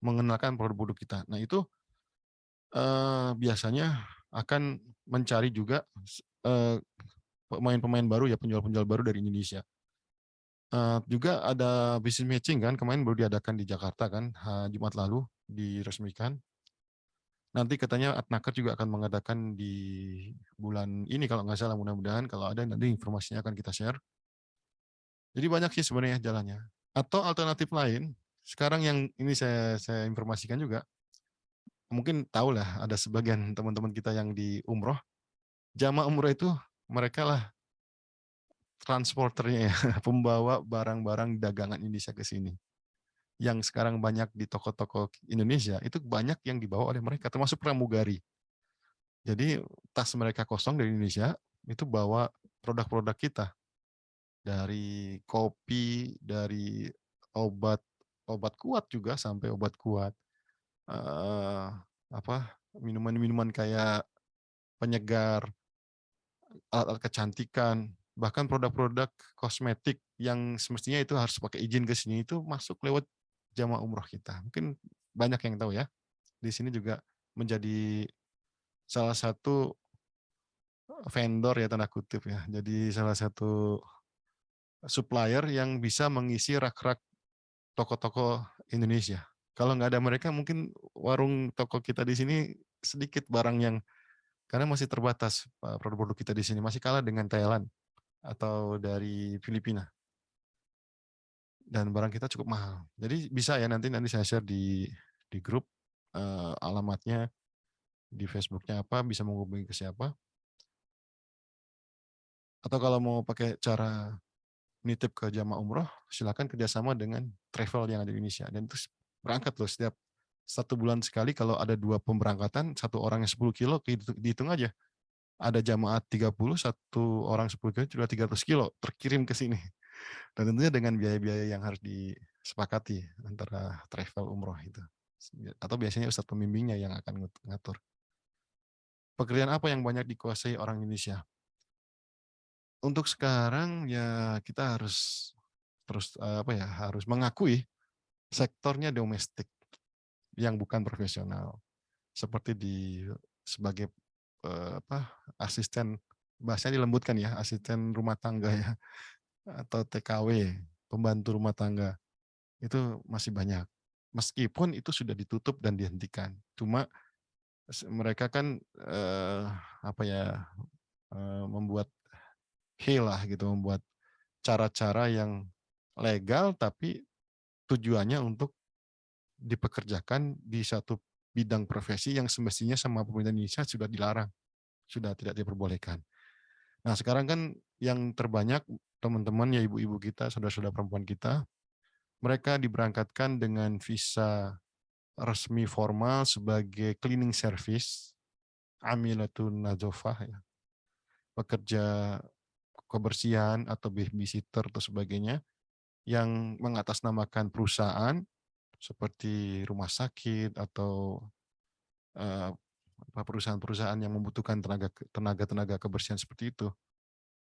mengenalkan produk-produk kita. Nah itu biasanya akan mencari juga eh, pemain-pemain baru ya, penjual-penjual baru dari Indonesia. Juga ada business matching kan, kemarin baru diadakan di Jakarta kan, Jumat lalu diresmikan. Nanti katanya Atnaker juga akan mengadakan di bulan ini kalau nggak salah, mudah-mudahan kalau ada nanti informasinya akan kita share. Jadi banyak sih sebenarnya jalannya. Atau alternatif lain, sekarang yang ini saya informasikan juga, mungkin tahu lah ada sebagian teman-teman kita yang di umroh, jamaah umroh itu mereka lah transporternya ya, pembawa barang-barang dagangan Indonesia ke sini. yang sekarang banyak di toko-toko Indonesia, itu banyak yang dibawa oleh mereka, termasuk pramugari. Jadi tas mereka kosong dari Indonesia, itu bawa produk-produk kita. Dari kopi, dari obat obat kuat juga sampai obat kuat, eee, apa, minuman-minuman kayak penyegar, alat-alat kecantikan, bahkan produk-produk kosmetik yang semestinya itu harus pakai izin ke sini itu masuk lewat jamaah umroh kita. Mungkin banyak yang tahu ya, di sini juga menjadi salah satu vendor ya tanda kutip ya. Jadi salah satu supplier yang bisa mengisi rak-rak toko-toko Indonesia. Kalau nggak ada mereka mungkin warung toko kita di sini sedikit barang yang karena masih terbatas produk-produk kita di sini, masih kalah dengan Thailand atau dari Filipina dan barang kita cukup mahal. Jadi bisa ya nanti nanti saya share di grup alamatnya di Facebooknya apa, bisa menghubungi ke siapa. Atau kalau mau pakai cara nitip ke jamaah umroh, silakan kerjasama dengan travel yang ada di Indonesia. Dan terus berangkat loh setiap 1 bulan sekali kalau ada 2 pemberangkatan, 1 orang yang 10 kilo, dihitung aja. Ada jamaah 30, 1 orang 10 kilo, sudah 300 kilo terkirim ke sini. Dan tentunya dengan biaya-biaya yang harus disepakati antara travel umroh itu. Atau biasanya ustadz pembimbingnya yang akan ngatur. Pekerjaan apa yang banyak dikuasai orang Indonesia? Untuk sekarang ya kita harus terus apa ya, harus mengakui sektornya domestik yang bukan profesional. Seperti sebagai apa, asisten, bahasanya dilembutkan ya, asisten rumah tangga ya, atau TKW, pembantu rumah tangga. Itu masih banyak. Meskipun itu sudah ditutup dan dihentikan. Cuma mereka kan apa ya, membuat hilah gitu, membuat cara-cara yang legal tapi tujuannya untuk dipekerjakan di satu bidang profesi yang semestinya sama pemerintah Indonesia sudah dilarang, sudah tidak diperbolehkan. Nah, sekarang kan yang terbanyak teman-teman ya ibu-ibu kita, saudara-saudara perempuan kita, mereka diberangkatkan dengan visa resmi formal sebagai cleaning service, amilatun nazofah ya, pekerja kebersihan atau babysitter atau sebagainya yang mengatasnamakan perusahaan seperti rumah sakit atau eh, perusahaan-perusahaan yang membutuhkan tenaga kebersihan seperti itu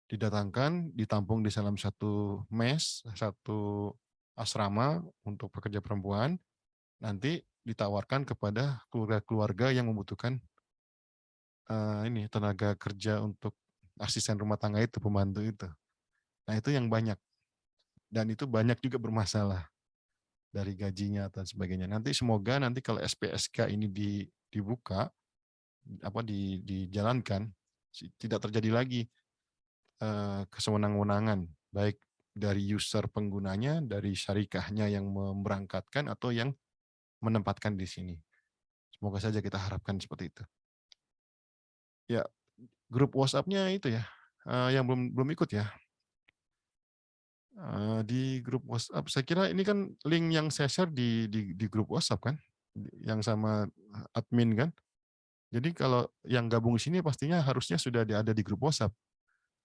didatangkan, ditampung di dalam satu mes, satu asrama untuk pekerja perempuan, nanti ditawarkan kepada keluarga-keluarga yang membutuhkan ini tenaga kerja untuk asisten rumah tangga itu, pembantu itu. Nah itu yang banyak dan itu banyak juga bermasalah dari gajinya dan sebagainya. Nanti semoga nanti kalau SPSK ini dibuka, apa dijalankan, tidak terjadi lagi kesewenang-wenangan baik dari user penggunanya, dari syarikahnya yang memberangkatkan atau yang menempatkan di sini. Semoga saja kita harapkan seperti itu. Ya, grup WhatsApp-nya itu ya, yang belum belum ikut ya. Di grup WhatsApp, saya kira ini kan link yang saya share di grup WhatsApp kan, yang sama admin kan. Jadi kalau yang gabung sini pastinya harusnya sudah ada di grup WhatsApp.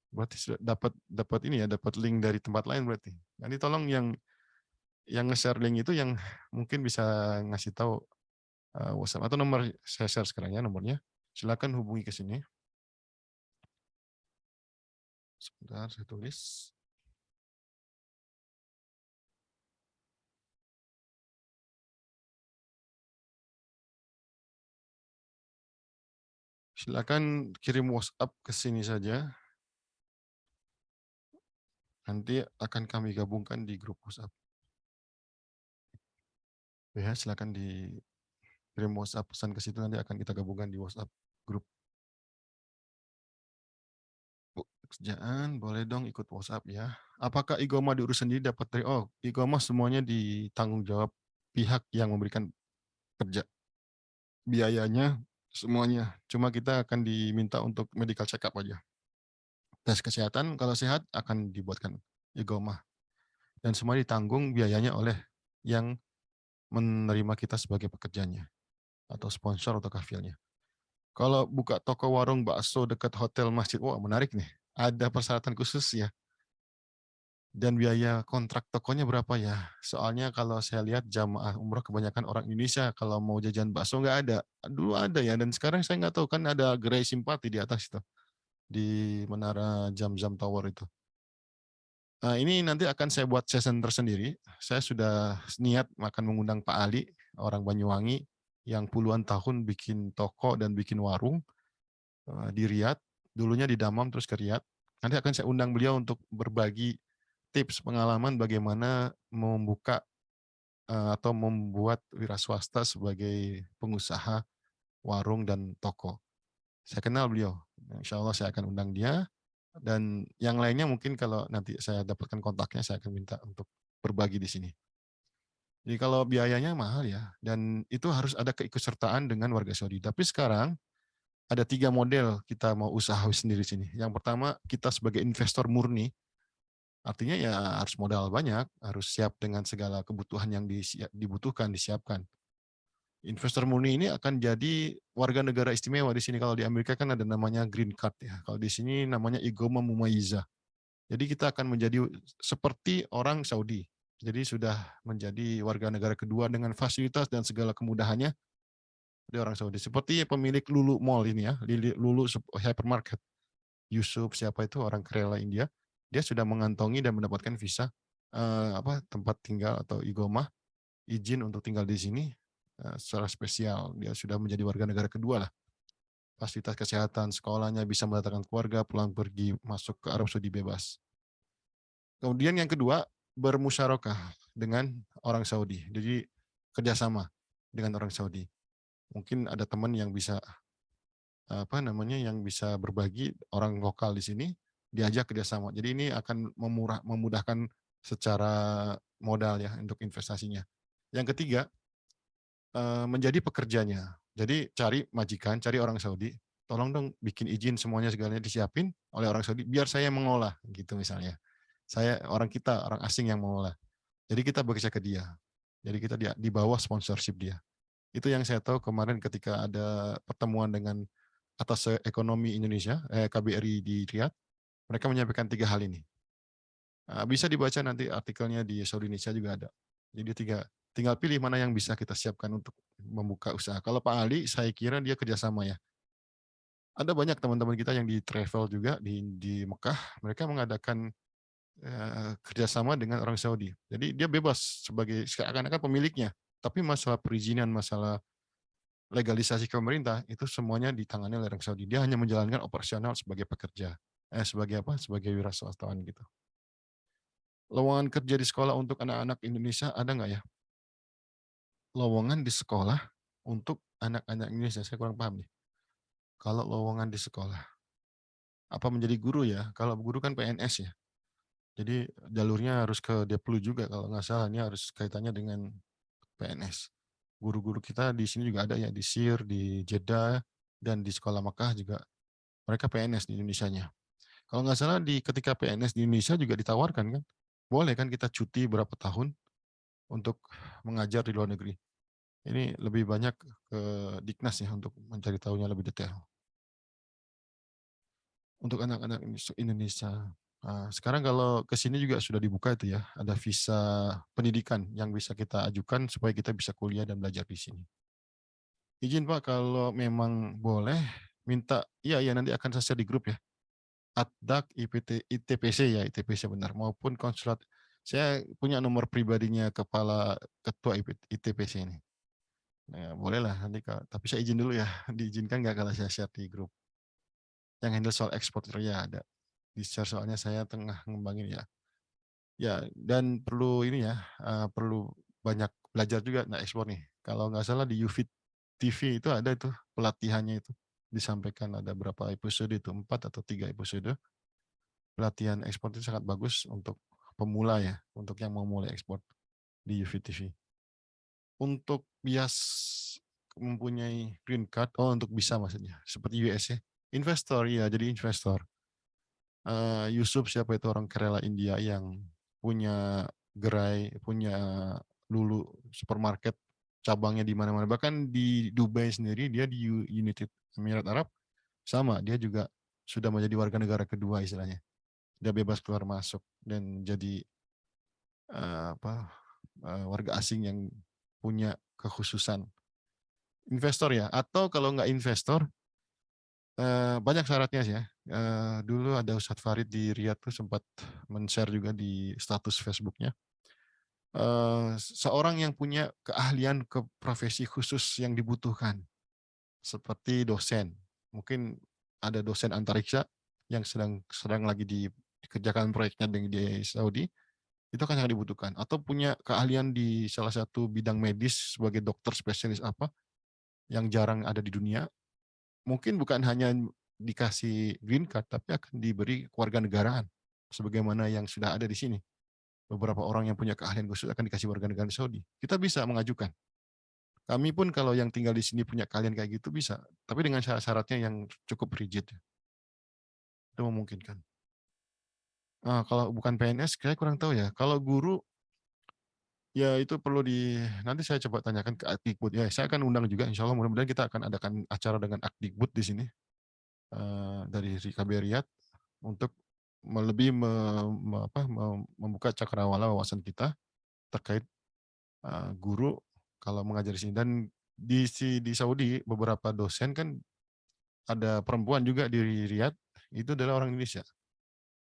Berarti sudah dapat dapat ini ya, dapat link dari tempat lain berarti. Nanti tolong yang nge-share link itu yang mungkin bisa ngasih tahu WhatsApp atau nomor saya share sekarang ya nomornya. Silakan hubungi ke sini. Sebentar saya tulis. Silakan kirim WhatsApp ke sini saja. Nanti akan kami gabungkan di grup WhatsApp. Ya, silakan dikirim WhatsApp pesan ke situ nanti akan kita gabungkan di WhatsApp grup. Bu, kerjaan boleh dong ikut WhatsApp ya. Apakah Igoma diurus sendiri dapat dari Igoma semuanya ditanggung jawab pihak yang memberikan kerja. Biayanya semuanya. Cuma kita akan diminta untuk medical check up aja. Tes kesehatan kalau sehat akan dibuatkan Igoma dan semua ditanggung biayanya oleh yang menerima kita sebagai pekerjanya atau sponsor atau kafilnya. Kalau buka toko warung bakso dekat hotel masjid, wah menarik nih. Ada persyaratan khusus ya. Dan biaya kontrak tokonya berapa ya? Soalnya kalau saya lihat jamaah umroh kebanyakan orang Indonesia, kalau mau jajan bakso nggak ada. Dulu ada ya, dan sekarang saya nggak tahu, kan ada gerai simpati di atas itu, di Menara Jam-Jam Tower itu. Nah, ini nanti akan saya buat session tersendiri. Saya sudah niat akan mengundang Pak Ali, orang Banyuwangi, yang puluhan tahun bikin toko dan bikin warung di Riyadh. Dulunya di Damam terus ke Riyadh. Nanti akan saya undang beliau untuk berbagi tips pengalaman bagaimana membuka atau membuat wira swasta sebagai pengusaha warung dan toko. Saya kenal beliau. Insya Allah saya akan undang dia, dan yang lainnya mungkin kalau nanti saya dapatkan kontaknya, saya akan minta untuk berbagi di sini. Jadi kalau biayanya mahal ya, dan itu harus ada keikutsertaan dengan warga Saudi. Tapi sekarang ada 3 model kita mau usaha sendiri sini. Yang pertama, kita sebagai investor murni, artinya ya harus modal banyak, harus siap dengan segala kebutuhan yang dibutuhkan, disiapkan. Investor murni ini akan jadi warga negara istimewa di sini. Kalau di Amerika kan ada namanya green card ya. Kalau di sini namanya igoma mumayyiza. Jadi kita akan menjadi seperti orang Saudi. Jadi sudah menjadi warga negara kedua dengan fasilitas dan segala kemudahannya dari orang Saudi. Seperti pemilik Lulu Mall ini ya, Lulu Hypermarket. Yusuf siapa itu, orang Kerala India. Dia sudah mengantongi dan mendapatkan visa tempat tinggal atau igomah, izin untuk tinggal di sini secara spesial. Dia sudah menjadi warga negara kedua lah. Fasilitas kesehatan, sekolahnya, bisa mendatangkan keluarga, pulang pergi, masuk ke Arab Saudi bebas. Kemudian yang kedua, bermusyarakah dengan orang Saudi. Jadi kerjasama dengan orang Saudi. Mungkin ada teman yang bisa yang bisa berbagi, orang lokal di sini diajak kerjasama. Jadi ini akan memudahkan secara modal ya untuk investasinya. Yang ketiga, menjadi pekerjanya. Jadi cari majikan, cari orang Saudi, tolong dong bikin izin semuanya segalanya disiapin oleh orang Saudi, biar saya mengolah gitu misalnya. Saya orang asing yang mengolah. Jadi kita bekerja ke dia. Jadi kita di bawah sponsorship dia. Itu yang saya tahu kemarin ketika ada pertemuan dengan atas ekonomi Indonesia, KBRI di Riyadh, mereka menyampaikan 3 hal ini. Bisa dibaca nanti artikelnya di Saudi Indonesia juga ada. Jadi tinggal pilih mana yang bisa kita siapkan untuk membuka usaha. Kalau Pak Ali, saya kira dia kerjasama ya. Ada banyak teman-teman kita yang di travel juga di Mekah, mereka mengadakan kerjasama dengan orang Saudi. Jadi dia bebas sebagai seakan-akan pemiliknya. Tapi masalah perizinan, masalah legalisasi ke pemerintah, itu semuanya ditangani oleh orang Saudi. Dia hanya menjalankan operasional sebagai pekerja. Sebagai apa? Sebagai wira swastawan gitu. Lowongan kerja di sekolah untuk anak-anak Indonesia ada nggak ya? Lowongan di sekolah untuk anak-anak Indonesia, saya kurang paham nih. Kalau lowongan di sekolah, apa menjadi guru ya? Kalau guru kan PNS ya. Jadi jalurnya harus ke Deplu juga kalau nggak salah, ini harus kaitannya dengan PNS. Guru-guru kita di sini juga ada ya, di SIR, di Jeddah, dan di sekolah Makkah juga mereka PNS di Indonesianya. Kalau nggak salah ketika PNS di Indonesia juga ditawarkan kan, boleh kan kita cuti berapa tahun untuk mengajar di luar negeri. Ini lebih banyak ke Diknas ya untuk mencari tahunya lebih detail. Untuk anak-anak Indonesia. Sekarang kalau ke sini juga sudah dibuka itu ya, ada visa pendidikan yang bisa kita ajukan supaya kita bisa kuliah dan belajar di sini. Izin Pak, kalau memang boleh minta, iya ya nanti akan saya share di grup ya. Atdak ITPC ya, ITPC benar, maupun konsulat. Saya punya nomor pribadinya kepala ketua ITPC ini. Nah, boleh lah nanti, tapi saya izin dulu ya, diizinkan nggak kalau saya share di grup. Yang handle soal ekspor ya ada. Di share soalnya saya tengah ngembangin ya. Ya, dan perlu ini ya, perlu banyak belajar juga nah ekspor nih. Kalau nggak salah di UFIT TV itu ada itu pelatihannya itu. Disampaikan ada berapa episode itu, 4 atau 3 episode. Pelatihan ekspor itu sangat bagus untuk pemula ya, untuk yang mau mulai ekspor di UFIT TV. Untuk bias mempunyai green card, untuk bisa maksudnya, seperti US ya. Investor ya, jadi investor. Yusuf siapa itu, orang Kerala India yang punya gerai, punya Lulu supermarket cabangnya di mana-mana. Bahkan di Dubai sendiri, dia di United Emirat Arab sama, dia juga sudah menjadi warga negara kedua istilahnya. Dia bebas keluar masuk dan jadi warga asing yang punya kekhususan. Investor ya, atau kalau nggak investor, banyak syaratnya sih ya. Dulu ada Ustadz Farid di Riyadh tuh sempat men-share juga di status Facebooknya. Seorang yang punya keahlian ke profesi khusus yang dibutuhkan, seperti dosen. Mungkin ada dosen antariksa yang sedang lagi dikerjakan proyeknya di Saudi, itu akan sangat dibutuhkan. Atau punya keahlian di salah satu bidang medis sebagai dokter spesialis apa, yang jarang ada di dunia, mungkin bukan hanya dikasih green card, tapi akan diberi kewarganegaraan, sebagaimana yang sudah ada di sini. Beberapa orang yang punya keahlian khusus akan dikasih warga negara Saudi. Kita bisa mengajukan. Kami pun kalau yang tinggal di sini punya keahlian kayak gitu bisa, tapi dengan syarat-syaratnya yang cukup rigid. Itu memungkinkan. Kalau bukan PNS, saya kurang tahu ya. Kalau guru, ya itu perlu nanti saya coba tanyakan ke Akdikbud. Ya, saya akan undang juga, insya Allah mudah-mudahan kita akan adakan acara dengan Akdikbud di sini, dari KB Riyadh, untuk lebih membuka cakrawala wawasan kita terkait guru kalau mengajar di sini. Dan di Saudi beberapa dosen kan ada perempuan juga di Riyadh, itu adalah orang Indonesia.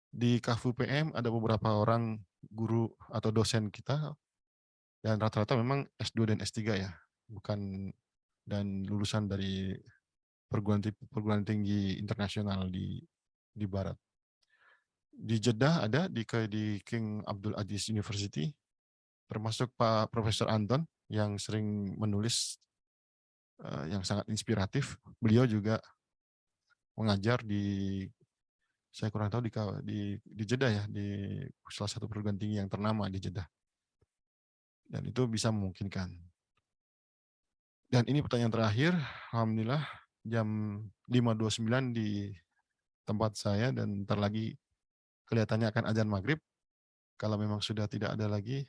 Di KFU PM ada beberapa orang guru atau dosen kita, dan rata-rata memang S2 dan S3 ya, bukan, dan lulusan dari perguruan tinggi internasional di Barat. Di Jeddah ada di King Abdul Aziz University, termasuk Pak Profesor Anton yang sering menulis yang sangat inspiratif. Beliau juga mengajar saya kurang tahu di Jeddah ya, di salah satu perguruan tinggi yang ternama di Jeddah. Dan itu bisa memungkinkan. Dan ini pertanyaan terakhir, alhamdulillah jam 5.29 di tempat saya, dan ntar lagi kelihatannya akan azan maghrib. Kalau memang sudah tidak ada lagi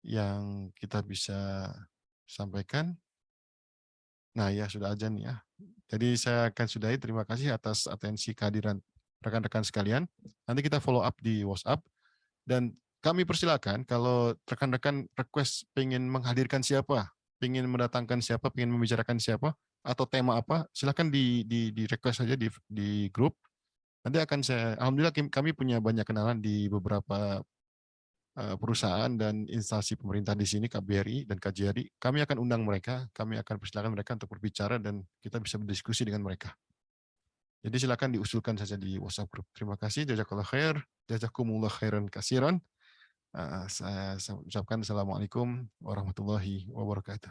yang kita bisa sampaikan, nah ya sudah azan ya. Jadi saya akan sudahi, terima kasih atas atensi kehadiran rekan-rekan sekalian. Nanti kita follow up di WhatsApp, dan kami persilakan kalau rekan-rekan request pengen menghadirkan siapa, pengen mendatangkan siapa, pengen membicarakan siapa, atau tema apa, silakan di request saja di grup. Nanti akan alhamdulillah kami punya banyak kenalan di beberapa perusahaan dan instansi pemerintah di sini, KBRI dan KJRI. Kami akan undang mereka, kami akan persilakan mereka untuk berbicara dan kita bisa berdiskusi dengan mereka. Jadi silakan diusulkan saja di WhatsApp group. Terima kasih, jazakallah khair, jazakumullah khairan kasiran. Saya ucapkan assalamualaikum warahmatullahi wabarakatuh.